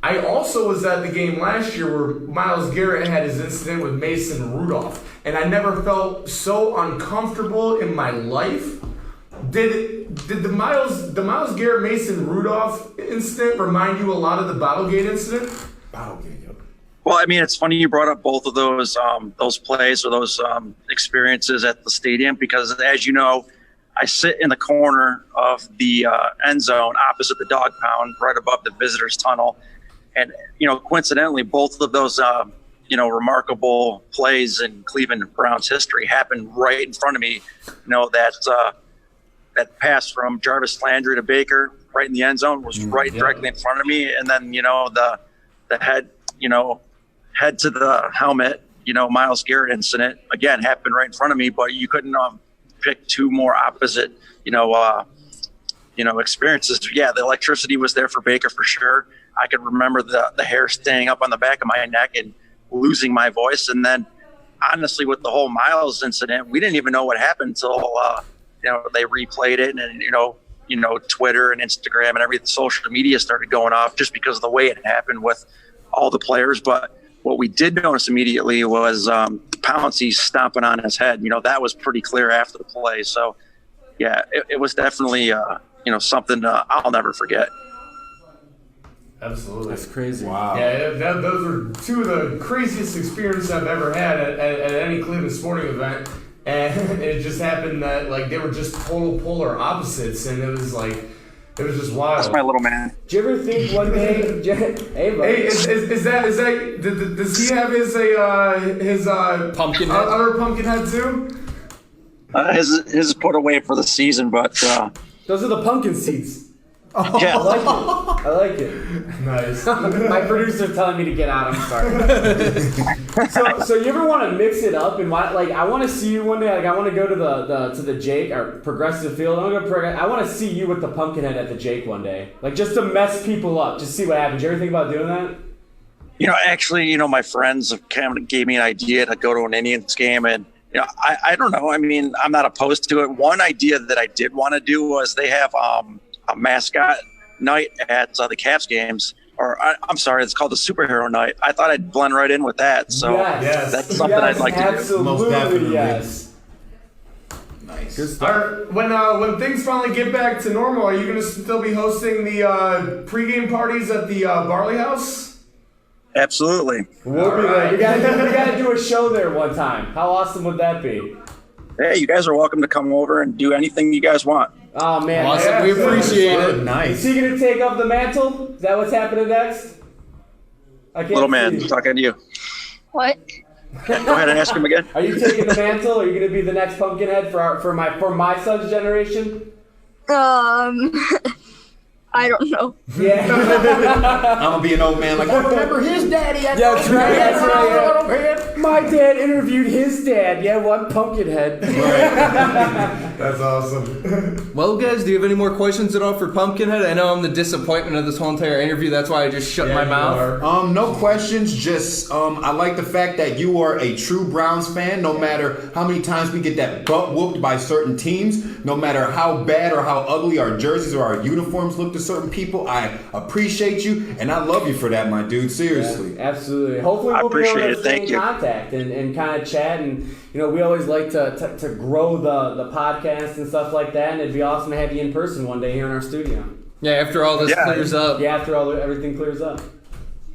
I also was at the game last year where Myles Garrett had his incident with Mason Rudolph. And I never felt so uncomfortable in my life. Did the Myles Garrett Mason Rudolph incident remind you a lot of the Battlegate incident? Battlegate, yep. Well, it's funny you brought up both of those plays or those experiences at the stadium because, as you know, I sit in the corner of the end zone opposite the dog pound, right above the visitors tunnel. And, coincidentally, both of those, remarkable plays in Cleveland Browns history happened right in front of me. That pass from Jarvis Landry to Baker right in the end zone was directly in front of me. And then, the head to the helmet, Myles Garrett incident, again, happened right in front of me, but you couldn't pick two more opposite, experiences. Yeah, the electricity was there for Baker for sure. I could remember the hair standing up on the back of my neck and losing my voice. And then, honestly, with the whole Myles incident, we didn't even know what happened until they replayed it, and Twitter and Instagram and every social media started going off just because of the way it happened with all the players. But what we did notice immediately was Pouncey stomping on his head. That was pretty clear after the play. So, yeah, it was definitely, something I'll never forget. Absolutely. That's crazy. Wow. Yeah, those are two of the craziest experiences I've ever had at any Cleveland sporting event. And it just happened that, they were just total polar opposites. And it was just wild. That's my little man. Did you ever think one day, hey, bro. Hey, does he have his pumpkin head? Other pumpkin head too? His is put away for the season, but those are the pumpkin seeds. Yeah. I like it. Nice. My producer's telling me to get out. I'm sorry. So you ever want to mix it up and I want to see you one day. I want to go to the Jake or Progressive Field. I want to see you with the pumpkin head at the Jake one day, just to mess people up, just see what happens. You ever think about doing that? Actually, my friends kind of gave me an idea to go to an Indians game, and I don't know. I'm not opposed to it. One idea that I did want to do was they have a mascot night at the Cavs games, I'm sorry, it's called the superhero night. I thought I'd blend right in with that. So that's something I'd like to do. Absolutely, yes. Nice. Good stuff. When things finally get back to normal, are you going to still be hosting the pregame parties at the Barley House? Absolutely. We'll be there. We got to do a show there one time. How awesome would that be? Hey, you guys are welcome to come over and do anything you guys want. Oh, man. Awesome. We appreciate it. Nice. Is he going to take up the mantle? Is that what's happening next? Little man, talking to you. What? Go ahead and ask him again. Are you taking the mantle? Are you going to be the next Pumpkinhead for my son's generation? I don't know. Yeah. I'm gonna be an old man like, I remember his daddy. Yeah, that's right. That's right. My dad interviewed his dad. Yeah, one Pumpkinhead. That's awesome. Well, guys, do you have any more questions at all for Pumpkinhead? I know I'm the disappointment of this whole entire interview. That's why I just shut my mouth. No questions. Just I like the fact that you are a true Browns fan. No matter how many times we get that butt whooped by certain teams, no matter how bad or how ugly our jerseys or our uniforms look to certain people, I appreciate you and I love you for that, my dude. Seriously. Yeah, absolutely. Hopefully we'll be able to stay in contact and kind of chat. And we always like to grow the podcast and stuff like that. And it'd be awesome to have you in person one day here in our studio. Yeah, after all this clears up. Yeah, after everything clears up.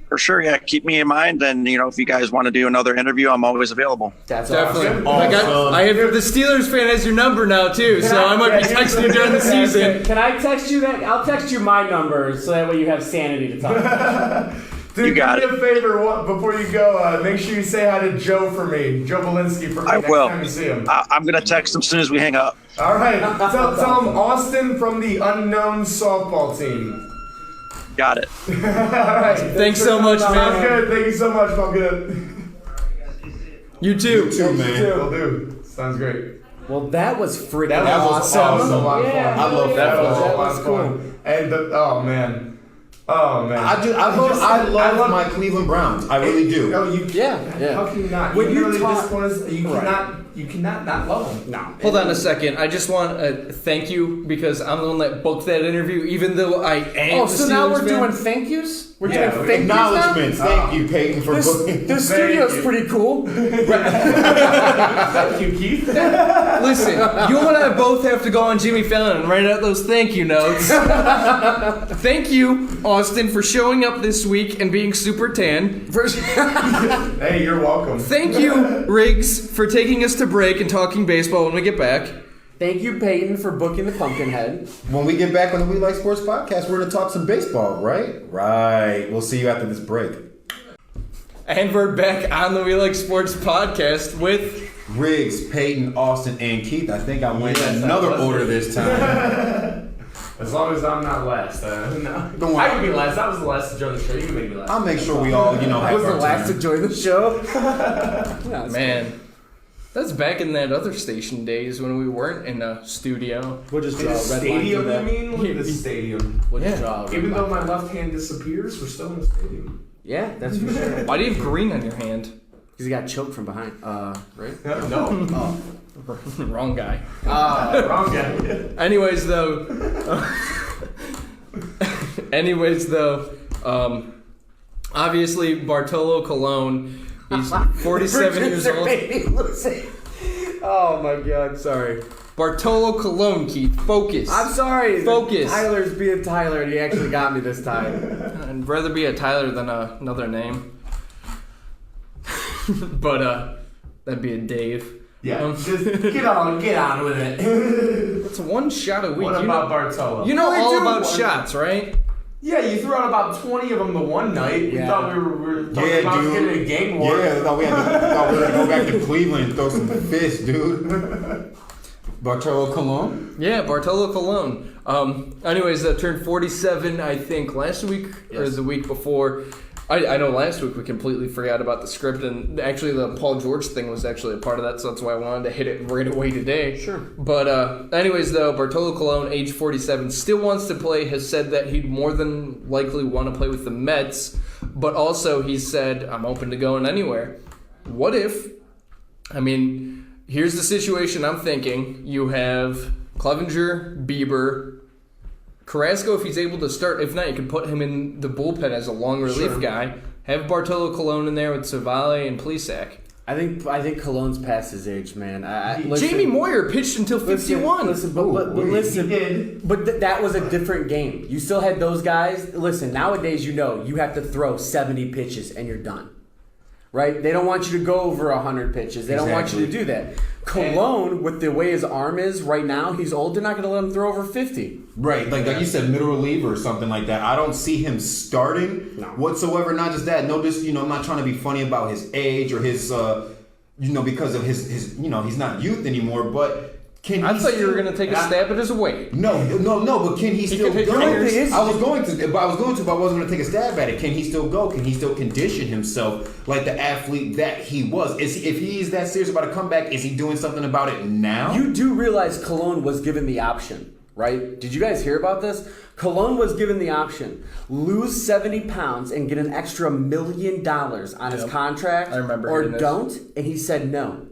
For sure, yeah. Keep me in mind, and if you guys want to do another interview, I'm always available. That's definitely awesome. I have the Steelers fan as your number now too, so I might be texting you during the season. Can I text you that? I'll text you my number so that way you have sanity to talk. Dude, you got do me a favor before you go. Make sure you say hi to Joe for me, Joe Belinsky for me. Next time you see him. I'm gonna text him as soon as we hang up. All right. Tell him Austin from the unknown softball team. Got it. All right. Thanks so much, man. Sounds good. Thank you so much. Sounds good. You too. You too, man. Will do. Sounds great. Well, that was freaking That was awesome. a lot of fun. Yeah, I love That was a that lot was of cool. fun. And oh man. I love my Cleveland Browns. I really do. Oh, you Yeah. How can you not? When you really talk- this one is, you cannot not love them. No. Hold on a second. I just want to thank you because I'm the one that booked that interview, even though I am. Oh, so now we're fan. doing thank yous? We're Yeah, doing thank yous Acknowledgements. now? Thank you, Peyton, for booking. This studio's pretty cool. Thank you, Keith. Listen, you and I both have to go on Jimmy Fallon and write out those thank you notes. Thank you, Austin, for showing up this week and being super tan. Hey, you're welcome. Thank you, Riggs, for taking us to break and talking baseball when we get back. Thank you, Peyton, for booking the Pumpkinhead. When we get back on the We Like Sportz podcast, we're going to talk some baseball, right? Right. We'll see you after this break. And we're back on the We Like Sportz podcast with Riggs, Peyton, Austin, and Keith. I think I went in another order this time. As long as I'm not last. No. Don't worry. I can be last. I was the last to join the show. You can make me last. I'll make sure we all, I have was the our last turn. to join the show. man. That's back in that other station days when we weren't in a studio. We'll just In draw the a red line stadium, through you that. mean? Look at the stadium. We'll just Yeah. draw a red Even line. though my left hand disappears, we're still in the stadium. Yeah, that's for sure. Why do you have green on your hand? Because he got choked from behind. Right? No. Wrong guy. Wrong guy. Anyways, though, obviously Bartolo Colon, he's 47 years old. Oh my God, sorry. Bartolo Colon, Keith, focus. I'm sorry. Focus. Tyler's being Tyler, and he actually got me this time. I'd rather be a Tyler than another name. But that'd be a Dave. Yeah, just get on with it. It's one shot a week. What about Bartolo? You know We all do about one. shots, right? Yeah, you threw out about 20 of them the one night. We thought we were talking about getting a gang war. Yeah, I thought we were going to go back to Cleveland and throw some fists, dude. Bartolo Colon? Yeah, Bartolo Colon. Anyways, turned 47, I think, last week or the week before. I know last week we completely forgot about the script, and actually the Paul George thing was actually a part of that, so that's why I wanted to hit it right away today. Sure. But anyways, though, Bartolo Colon, age 47, still wants to play, has said that he'd more than likely want to play with the Mets, but also he said, I'm open to going anywhere. What if, here's the situation I'm thinking. You have Clevenger, Bieber, Carrasco, if he's able to start. If not, you can put him in the bullpen as a long relief guy. Have Bartolo Colon in there with Savale and Plesac. I think Colon's past his age, man. Jamie Moyer pitched until 51. But that was a different game. You still had those guys. Listen, nowadays you have to throw 70 pitches and you're done. Right? They don't want you to go over 100 pitches. They don't want you to do that. Colon, with the way his arm is right now, he's old. They're not going to let him throw over 50. Right, like you said, middle reliever or something like that. I don't see him starting whatsoever. Not just that. No, just I'm not trying to be funny about his age or his, because of his he's not youth anymore. But I thought you were going to take a stab at his weight. No, but can he still could hit go? fingers. I was going to, but I wasn't going to take a stab at it. Can he still go? Can he still condition himself like the athlete that he was? If he is that serious about a comeback, is he doing something about it now? You do realize Cologne was given the option, right? Did you guys hear about this? Cologne was given the option: lose 70 pounds and get an extra $1 million on his contract, I remember or hearing this. don't, and he said no.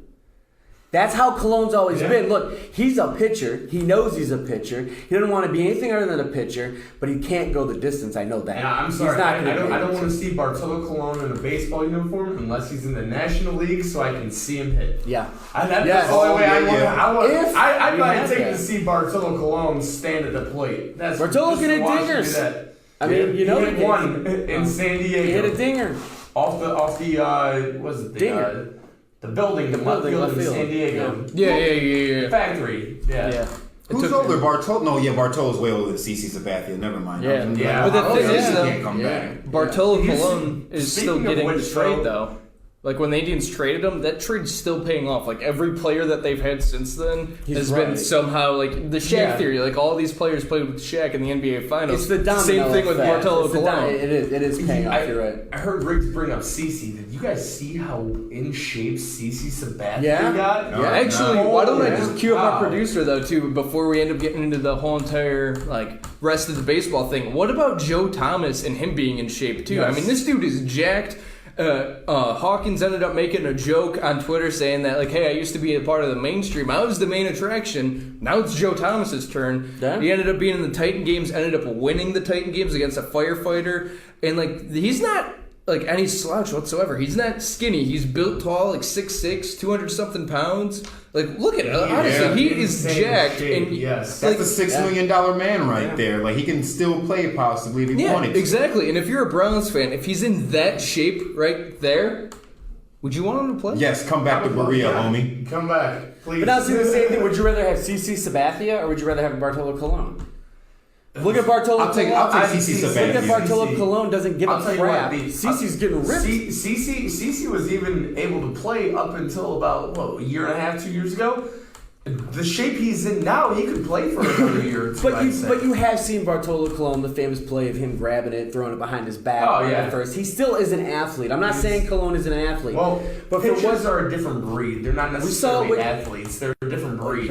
That's how Cologne's always been. Look, he's a pitcher. He knows he's a pitcher. He doesn't want to be anything other than a pitcher, but he can't go the distance. I know that. Yeah, I'm sorry. I don't want to see Bartolo Colon in a baseball uniform unless he's in the National League so I can see him hit. Yeah. That's the only way I want. I'd might take to see Bartolo Colon stand at the plate. That's Bartolo just can hit to watch him do dingers. that. I mean, he hit one in San Diego. He hit a dinger. Off the was it the dinger. The building, the left field in San Diego. Yeah. Factory. Yeah. Who's older, Bartolo? No, Bartolo's way older than CC Sabathia. Never mind. Yeah. But the thing is, he though, can't come back. Bartolo Colon is Speaking still of getting the which, trade, though- though. Like, when the Indians traded him, that trade's still paying off. Like, every player that they've had since then has been somehow, like, the Shaq theory. Like, all these players played with Shaq in the NBA Finals. It's the domino Same thing with effect. Bartolo It's the Colon. It is paying off. You're right. I heard Riggs bring up CeCe. Did you guys see how in shape CeCe Sabathia Yeah. got? Yeah, actually, why don't I just cue up Wow. our producer, though, too, before we end up getting into the whole entire, like, rest of the baseball thing. What about Joe Thomas and him being in shape, too? Yes. I mean, this dude is jacked. Hawkins ended up making a joke on Twitter saying that, like, hey, I used to be a part of the mainstream. I was the main attraction. Now it's Joe Thomas's turn. Yeah. He ended up being in the Titan games, ended up winning the Titan games against a firefighter. And, like, he's not, like, any slouch whatsoever. He's not skinny. He's built tall, like 6'6", 200-something pounds. Like, look at it. Honestly, he is jacked. And yes. That's a $6 million man right there. Like, he can still play possibly if he wanted to. Exactly. And if you're a Browns fan, if he's in that shape right there, would you want him to play? Yes, come back to Berea, homie. Come back, please. But now, see the same thing. Would you rather have CC Sabathia or would you rather have Bartolo Colon? Look at Bartolo I'll take CC Look at Sabathia. Bartolo Colon doesn't give I'll a tell you crap. what, CC's getting ripped. CC was even able to play up until about a year and a half, 2 years ago. The shape he's in now, he could play for another year or two. But you have seen Bartolo Colon, the famous play of him grabbing it, throwing it behind his back. At first, he still is an athlete. I'm not saying Colon is an athlete. Well, but pitchers are a different breed. They're not necessarily athletes. They're a different breed.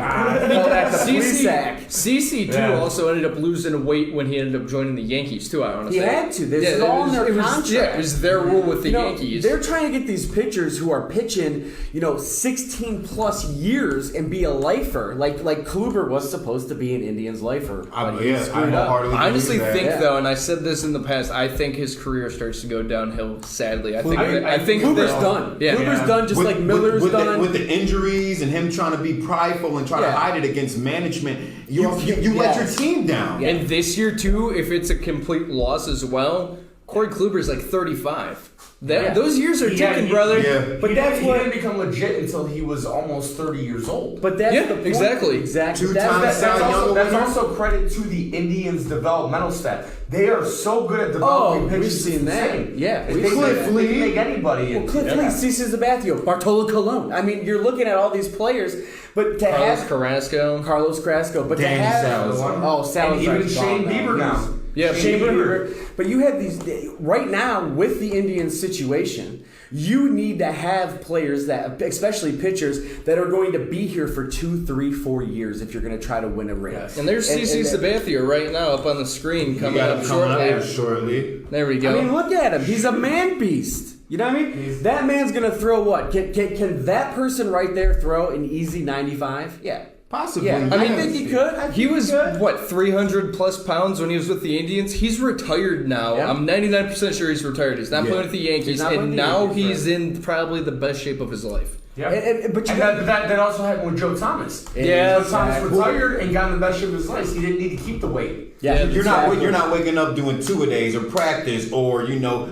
CC too also ended up losing weight when he ended up joining the Yankees too. I want to say he had to. This is all in their contract. It was their rule with the Yankees. They're trying to get these pitchers who are pitching, 16 plus years and be a lifer. Like Kluber was supposed to be an Indians lifer. I honestly think though, and I said this in the past, I think his career starts to go downhill. Sadly, I think Kluber's done. Yeah, Kluber's done, just like Miller's done. With the injuries and him trying to be prideful and trying to hide it against management, you let your team down. And this year too, if it's a complete loss as well, Corey Kluber's like 35. Those years are ticking, brother. Yeah. But he didn't become legit until he was almost 30 years old. But that's the point. Exactly. That's also credit to the Indians' developmental staff. They are so good at developing pitchers. We've seen that. Yeah. They can make anybody. Well, Cliff Lee, CC Sabathia, Bartolo Colon. I mean, you're looking at all these players, but to Carlos have Carrasco, but Danny to have Salazar. And even Shane Bieber now. Yeah, Shane Bieber. But you have these right now with the Indians situation. You need to have players that, especially pitchers, that are going to be here for 2, 3, 4 years if you're going to try to win a ring. Yes. And there's CC Sabathia right now up on the screen coming up shortly. There we go. I mean, look at him. He's a man beast. You know what I mean? That man's going to throw what? Can that person right there throw an easy 95? Yeah. Possibly. Yeah, I think he could. He was, 300 plus pounds when he was with the Indians? He's retired now. Yeah. I'm 99% sure he's retired. He's not playing with the Yankees, and now he's in probably the best shape of his life. Yeah. But that also happened with Joe Thomas. Yeah, Joe Thomas retired and got in the best shape of his life. He didn't need to keep the weight. Yeah, you're not waking up doing 2-a-days or practice or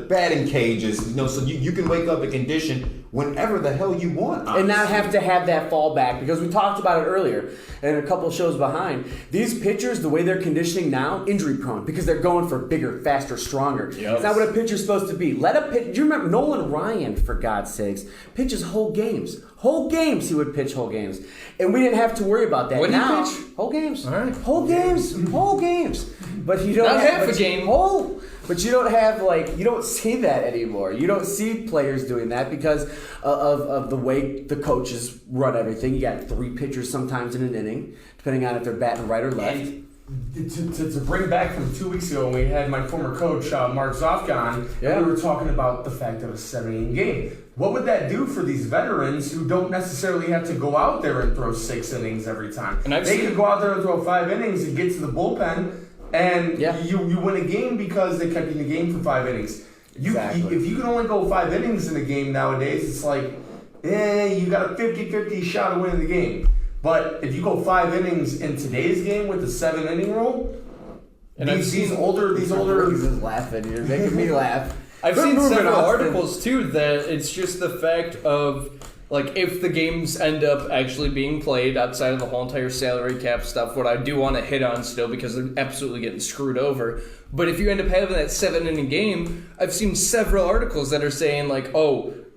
batting cages. So you can wake up in condition whenever the hell you want, honestly. And not have to have that fallback, because we talked about it earlier and a couple shows behind. These pitchers, the way they're conditioning now, injury prone, because they're going for bigger, faster, stronger. Yep. It's not what a pitcher's supposed to be. Do you remember Nolan Ryan, for God's sakes, pitches whole games. Whole games he would pitch whole games. And we didn't have to worry about that. When did he now, pitch? Whole games. All right. Whole games. But you don't Not have half a game. But you don't have you don't see that anymore. You don't see players doing that because of the way the coaches run everything. You got 3 pitchers sometimes in an inning, depending on if they're batting right or left. And to bring back from 2 weeks ago when we had my former coach, Mark Zofka on, and we were talking about the fact of a 7-inning game. What would that do for these veterans who don't necessarily have to go out there and throw 6 innings every time? And they could go out there and throw 5 innings and get to the bullpen, and you win a game because they kept you in the game for 5 innings. If you can only go 5 innings in a game nowadays, it's like, you got a 50-50 shot of winning the game. But if you go 5 innings in today's game with the 7-inning rule, and these older He's just laughing. You're making me laugh. I've seen several articles too that it's just the fact of if the games end up actually being played outside of the whole entire salary cap stuff, what I do want to hit on still because they're absolutely getting screwed over. But if you end up having that 7-inning game, I've seen several articles that are saying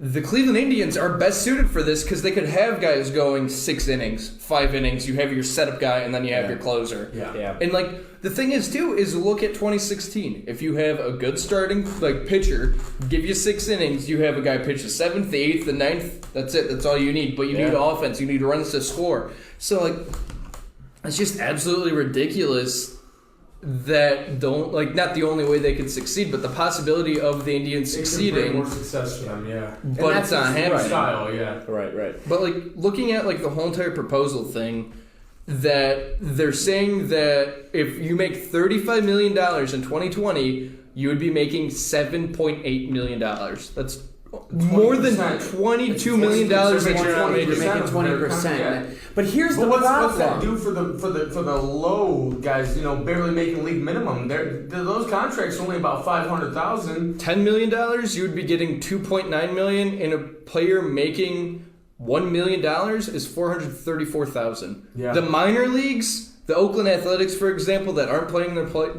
the Cleveland Indians are best suited for this because they could have guys going 6 innings, 5 innings. You have your setup guy, and then you have your closer. Yeah. And the thing is too is look at 2016. If you have a good starting pitcher, give you 6 innings, you have a guy pitch the 7th, the 8th, the 9th. That's it. That's all you need. But you need offense. You need runs to score. So it's just absolutely ridiculous. That not the only way they could succeed, but the possibility of the Indians succeeding. More success for them, yeah. But it's not happening. Style, yeah. Right. But looking at the whole entire proposal thing, that they're saying that if you make $35 million in 2020, you would be making $7.8 million. That's more than $22 million that you're not making. You're making 20%. Yeah. But here's the what's problem. What's that do for the low guys? Barely making league minimum. Those contracts are only about $500,000. $10 million, you would be getting $2.9 million, and a player making $1 million is $434,000. Yeah. The minor leagues, the Oakland Athletics, for example, that aren't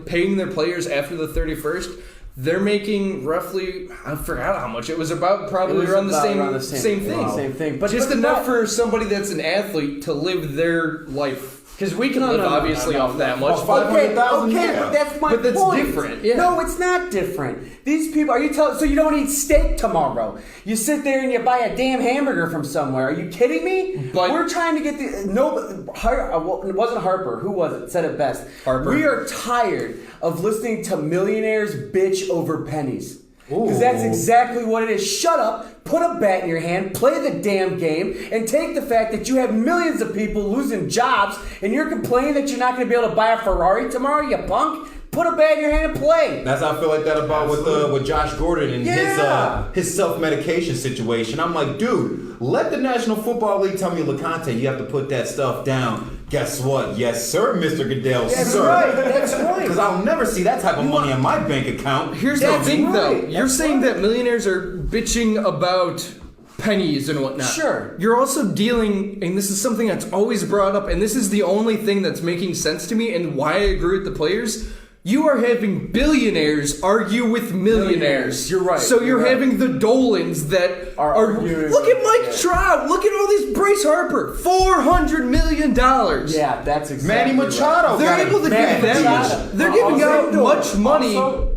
paying their players after the 31st. They're making roughly, I forgot how much. It was probably around the same thing. Wow. Same thing. But just enough for somebody that's an athlete to live their life. Because we can live obviously off that much. Okay, but that's my point. But that's different. Yeah. No, it's not different. These people, so you don't eat steak tomorrow. You sit there and you buy a damn hamburger from somewhere. Are you kidding me? But we're trying to get it wasn't Harper. Who was it? Said it best. Harper. We are tired of listening to millionaires bitch over pennies. Because that's exactly what it is. Shut up, put a bat in your hand, play the damn game, and take the fact that you have millions of people losing jobs, and you're complaining that you're not going to be able to buy a Ferrari tomorrow, you punk? Put a bat in your hand and play. That's how I feel like that about with Josh Gordon and his self-medication situation. I'm like, dude, let the National Football League tell me, LeConte, you have to put that stuff down. Guess what? Yes, sir, Mr. Goodell, sir. That's right. Because I'll never see that type of money in my bank account. Here's the thing, though. You're saying that millionaires are bitching about pennies and whatnot. Sure. You're also dealing, and this is something that's always brought up, and this is the only thing that's making sense to me and why I agree with the players. You are having billionaires argue with millionaires. You're right. So you're having the Dolans that are arguing. Look at Mike Trout. Look at all these. Bryce Harper. $400 million. Yeah, that's exactly Manny Machado. They're able to give that much. They're giving out much money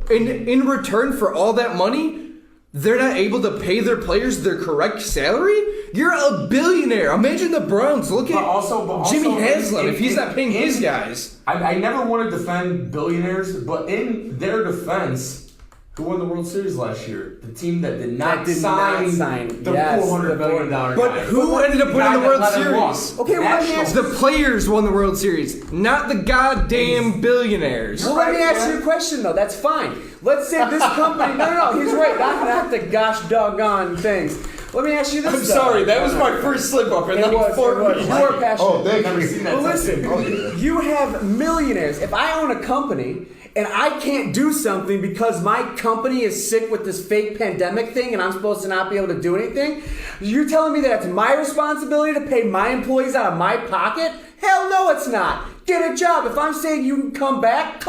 in return for all that money. They're not able to pay their players their correct salary? You're a billionaire. Imagine the Browns. Look at Jimmy Haslam if he's not paying his guys. I never want to defend billionaires, but in their defense, who won the World Series last year? The team that did not sign the $400 million guy. But who ended up winning the World Series? Okay, well, let me ask the players won the World Series, not the goddamn billionaires. Well, let me ask you a question, though. That's fine. Let's say this company... No, he's right. Not the gosh doggone things. Let me ask you this. I'm sorry, that was my first slip up. And it was. You were passionate. Oh, thank you. Well, listen, you have millionaires. If I own a company and I can't do something because my company is sick with this fake pandemic thing and I'm supposed to not be able to do anything, you're telling me that it's my responsibility to pay my employees out of my pocket? Hell no, it's not. Get a job. If I'm saying you can come back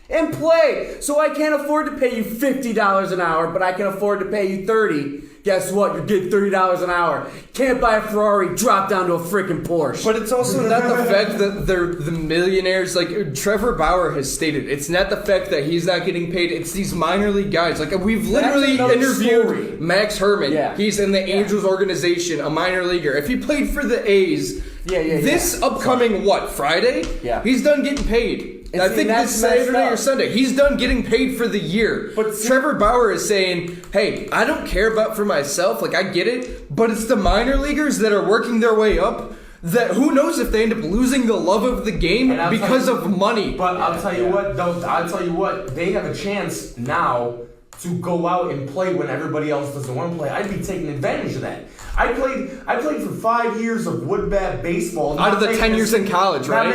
and play. So I can't afford to pay you $50 an hour, but I can afford to pay you $30 Guess what? You're getting $30 an hour. Can't buy a Ferrari, drop down to a freaking Porsche. But it's also not the fact that they're the millionaires. Like Trevor Bauer has stated, it's not the fact that he's not getting paid. It's these minor league guys. Like we've literally interviewed Max Herman. Yeah. He's in the Angels organization, a minor leaguer. If he played for the A's, this upcoming Friday? Yeah. He's done getting paid. And I think this Saturday or Sunday, he's done getting paid for the year. But Trevor Bauer is saying, hey, I don't care about for myself. Like, I get it. But it's the minor leaguers that are working their way up that who knows if they end up losing the love of the game because of money. But I'll tell you what, they have a chance now to go out and play when everybody else doesn't want to play. I'd be taking advantage of that. I played for 5 years of wood bat baseball. Out of the 10 years in college, right?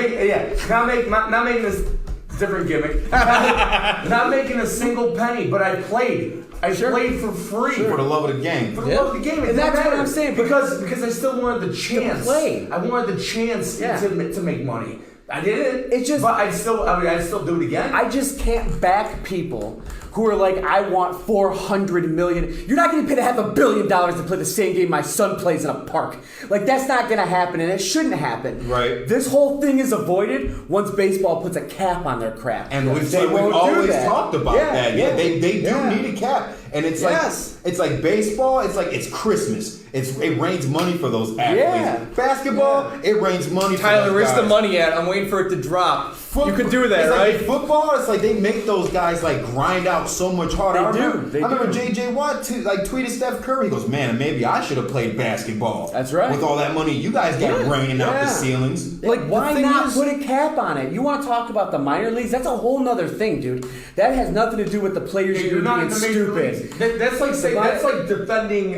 Not making this different gimmick. Not making a single penny, but I played. I played for free. For the love of the game. For the love of the game. And that's what I'm saying. Because I still wanted the chance. To play. I wanted the chance to make money. I did it. It's just, but I'd still do it again. I just can't back people who are like, I want $400 million. You're not going to pay $500 million to play the same game my son plays in a park. Like, that's not going to happen, and it shouldn't happen. Right. This whole thing is avoided once baseball puts a cap on their crap. And we've always talked about that. Yeah, they do need a cap. And it's like baseball, it's Christmas. It rains money for those athletes. Yeah. Basketball, it rains money for Tyler, those where's guys. the money at? I'm waiting for it to drop. You could do that, right? Football, it's like they make those guys grind out so much harder. I remember J.J. Watt tweeted Steph Curry. He goes, man, maybe I should have played basketball. That's right. With all that money you guys got raining out the ceilings. Why not put a cap on it? You want to talk about the minor leagues? That's a whole nother thing, dude. That has nothing to do with the players you're not being stupid. That's like defending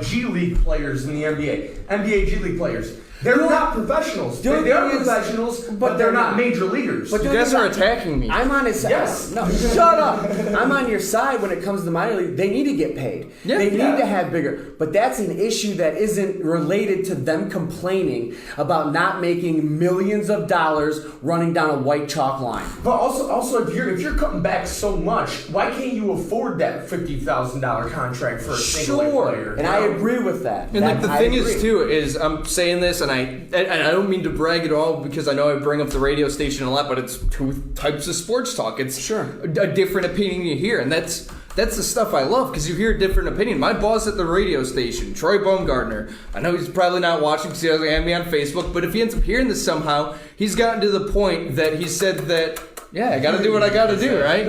G League players in the NBA. NBA G League players. They're not professionals. They are professionals, but they're not major leaguers. But you guys are attacking me. I'm on his side. Yes. No, shut up. I'm on your side when it comes to minor league. They need to get paid. Yeah. They need to have bigger. But that's an issue that isn't related to them complaining about not making millions of dollars running down a white chalk line. But also if you're cutting back so much, why can't you afford that $50,000 contract for a single player? And I agree with that. And the thing is too is I'm saying this and I don't mean to brag at all because I know I bring up the radio station a lot, but it's two types of sports talk. It's a different opinion you hear, and that's the stuff I love because you hear a different opinion. My boss at the radio station, Troy Baumgartner, I know he's probably not watching because he doesn't have me on Facebook, but if he ends up hearing this somehow, he's gotten to the point that he said that, I got to do what I got to do, right?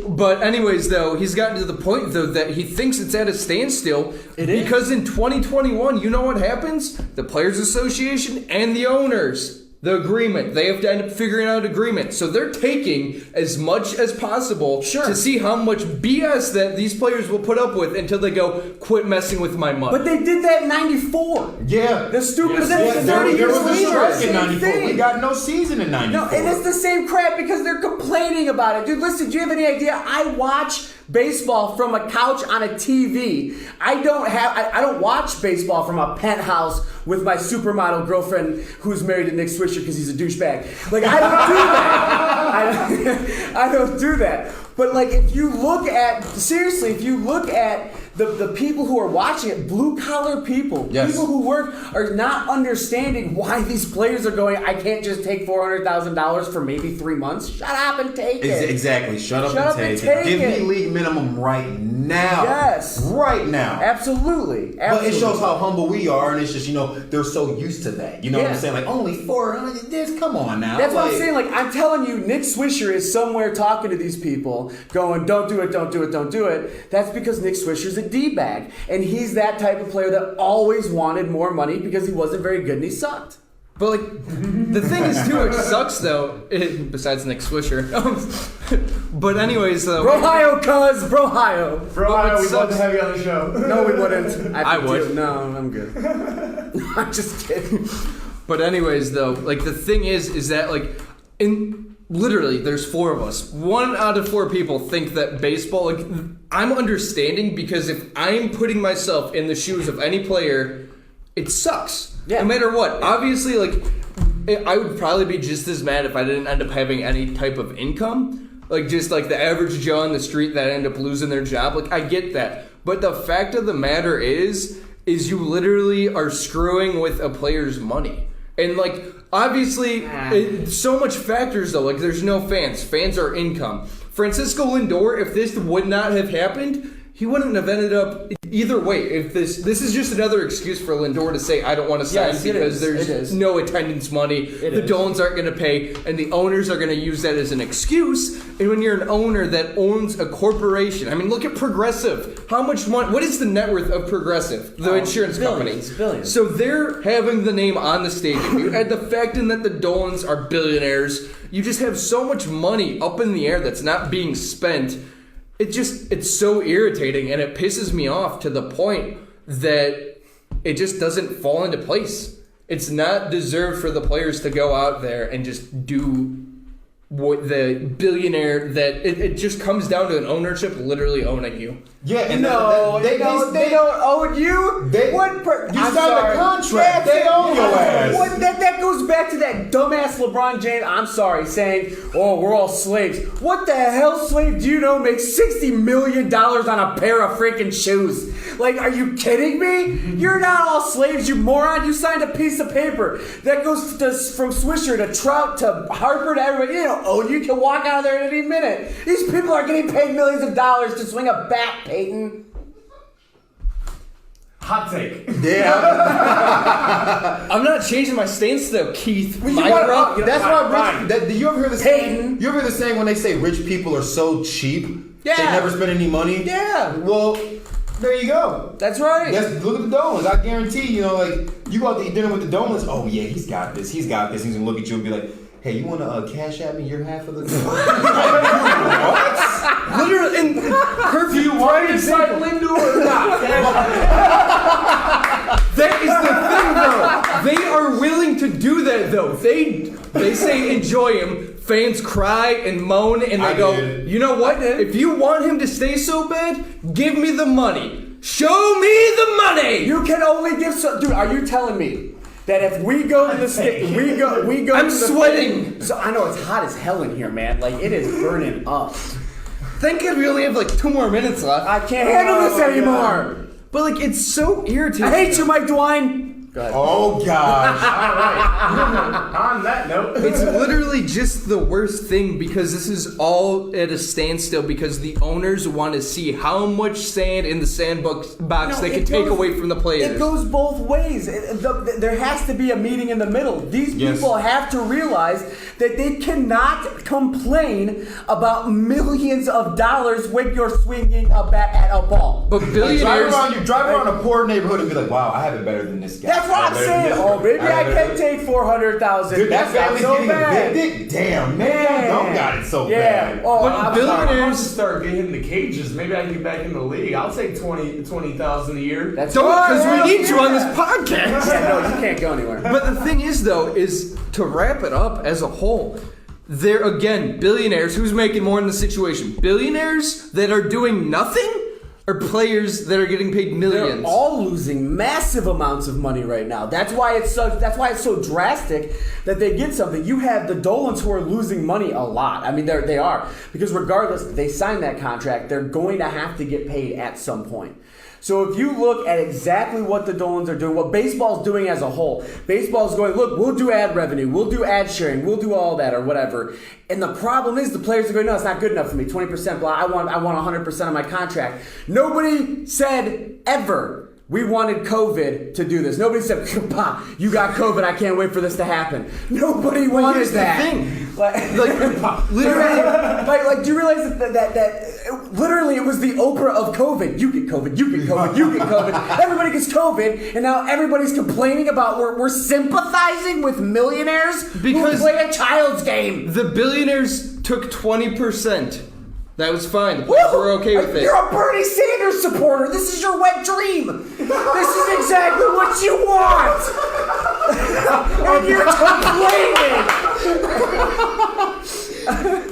But anyways, though, he's gotten to the point, though, that he thinks it's at a standstill because in 2021, you know what happens? The Players Association and the owners, the agreement, they have to end up figuring out an agreement. So they're taking as much as possible to see how much BS that these players will put up with until they go, quit messing with my money. But they did that in 94. Yeah. The stupid thing. There was a strike in 94. We got no season in 94. No, and it's the same crap because they're complaining about it. Dude, listen, do you have any idea? I watch baseball from a couch on a TV. I don't watch baseball from a penthouse with my supermodel girlfriend who's married to Nick Swisher because he's a douchebag. Like, I don't do that. I don't do that. But if you look at the people who are watching it, blue-collar people, people who work, are not understanding why these players are going, I can't just take $400,000 for maybe 3 months. Shut up and take it. Exactly. Shut up and take it. Give me league minimum right now. Yes. Right now. Absolutely. But it shows how humble we are, and it's just, they're so used to that. You know what I'm saying? Only $400, come on now. That's what I'm saying. I'm telling you, Nick Swisher is somewhere talking to these people, going, don't do it, don't do it, don't do it. That's because Nick Swisher's a D-bag. And he's that type of player that always wanted more money because he wasn't very good and he sucked. But the thing is too, it sucks though. Besides Nick Swisher, but anyways though. Brohio, cuz Brohio. Brohio, we'd love to have you on the show. No, we wouldn't. I would. No, I'm good. I'm just kidding. But anyways though, the thing is that literally, there's 4 of us. 1 out of 4 people think that baseball. I'm understanding because if I'm putting myself in the shoes of any player, it sucks. Yeah. No matter what. Obviously, I would probably be just as mad if I didn't end up having any type of income. Just the average Joe on the street that end up losing their job. I get that. But the fact of the matter is you literally are screwing with a player's money. And, like, obviously, so much factors, though. Like, there's no fans. Fans are income. Francisco Lindor, if this would not have happened, he wouldn't have ended up either way. If this is just another excuse for Lindor to say, I don't want to sign because there's no attendance money. The Dolans aren't going to pay, and the owners are going to use that as an excuse. And when you're an owner that owns a corporation, I mean, look at Progressive. How much money? What is the net worth of Progressive, the insurance company? Billions. So they're having the name on the stadium. You add the fact in that the Dolans are billionaires. You just have so much money up in the air that's not being spent. It's so irritating, and it pisses me off to the point that it just doesn't fall into place. It's not deserved for the players to go out there and just do what the billionaire that it just comes down to an ownership literally owning you. Yeah, and they don't own you. You signed a contract. They own your ass. That goes back to that dumbass LeBron James. I'm sorry, saying, "Oh, we're all slaves." What the hell, slave? Do you know makes $60 million on a pair of freaking shoes? Like, are you kidding me? You're not all slaves, you moron. You signed a piece of paper that goes from Swisher to Trout to Harper to everybody. You don't own you. You can walk out of there at any minute. These people are getting paid millions of dollars to swing a bat, Peyton. Hot take. Yeah. I'm not changing my stance though, Keith. That's why rich. You ever hear the saying? You ever hear the saying when they say rich people are so cheap? Yeah. They never spend any money. Yeah. Well, there you go. That's right. Look at the Dolans. I guarantee, like, you go out to eat dinner with the Dolans. Oh yeah, he's got this. He's gonna look at you and be like, "Hey, you want to cash at me your half of the what?" Literally, in do you want to sign Lindor or not? That is the thing, though. They are willing to do that, though. They say enjoy him. Fans cry and moan, and they go, you know what? If you want him to stay so bad, give me the money. Show me the money. You can only give so. Dude, are you telling me that if we go to the state, we go? I'm sweating. So I know it's hot as hell in here, man. Like, it is burning up. Thank God we only have like 2 more minutes left. I can't handle this anymore. But like, it's so irritating. I hate you, Mike Dwine. Go ahead. Oh gosh. All right. On that note, it's literally just the worst thing because this is all at a standstill because the owners want to see how much sand in the sandbox they can take away from the players. It goes both ways. There has to be a meeting in the middle. These people have to realize that they cannot complain about millions of dollars when you're swinging a bat at a ball. But billionaires, you drive around a poor neighborhood and be like, "Wow, I have it better than this guy." That's what I'm saying. Oh, maybe I can take $400,000. That family's so getting bad. evicted. Damn, man, don't got it so bad. Oh, but billionaires start getting in the cages. Maybe I can get back in the league. I'll take $20,000 a year. That's because we need you on this podcast. Yeah, no, you can't go anywhere. But the thing is, though, is to wrap it up as a whole. They're again billionaires. Who's making more in the situation? Billionaires that are doing nothing. Or players that are getting paid millions. They're all losing massive amounts of money right now. That's why it's so drastic that they get something. You have the Dolans who are losing money a lot. I mean, they are. Because regardless, they signed that contract, they're going to have to get paid at some point. So if you look at exactly what the Dolans are doing, what baseball's doing as a whole, baseball's going, look, we'll do ad revenue, we'll do ad sharing, we'll do all that or whatever. And the problem is the players are going, no, it's not good enough for me. 20%, blah, I want 100% of my contract. Nobody said ever we wanted COVID to do this. Nobody said, you got COVID, I can't wait for this to happen. Nobody wanted that. The thing. Literally, do you realize that literally it was the Oprah of COVID? You get COVID, you get COVID, you get COVID. Everybody gets COVID, and now everybody's complaining about we're sympathizing with millionaires who play a child's game. The billionaires took 20%. That was fine. We're okay with it. You're a Bernie Sanders supporter. This is your wet dream. This is exactly what you want. And you're complaining.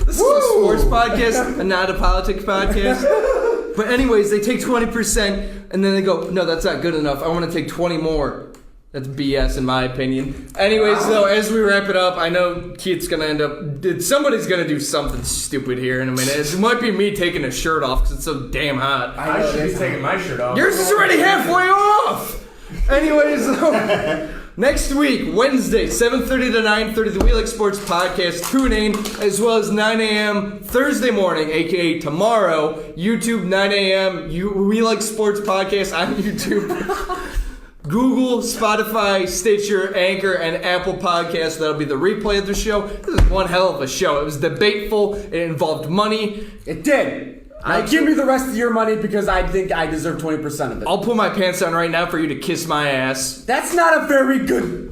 This is a sports podcast and not a politics podcast. But anyways, they take 20% and then they go, no, that's not good enough. I want to take 20 more. That's BS in my opinion. Anyways, though, as we wrap it up, I know Keith's going to end up... Somebody's going to do something stupid here in a minute. It might be me taking a shirt off because it's so damn hot. I should be taking my shirt off. Yours is already halfway off! Anyways, though, next week, Wednesday, 7:30 to 9:30, the We Like Sportz Podcast. Tune in, as well as 9 a.m. Thursday morning, a.k.a. tomorrow, YouTube, 9 a.m. We Like Sportz Podcast on YouTube. Google, Spotify, Stitcher, Anchor, and Apple Podcasts. That'll be the replay of the show. This is one hell of a show. It was debateful. It involved money. It did. Give me the rest of your money because I think I deserve 20% of it. I'll put my pants on right now for you to kiss my ass. That's not a very good...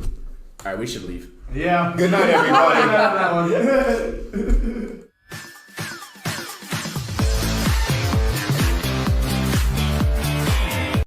All right, we should leave. Yeah. Good night, everybody.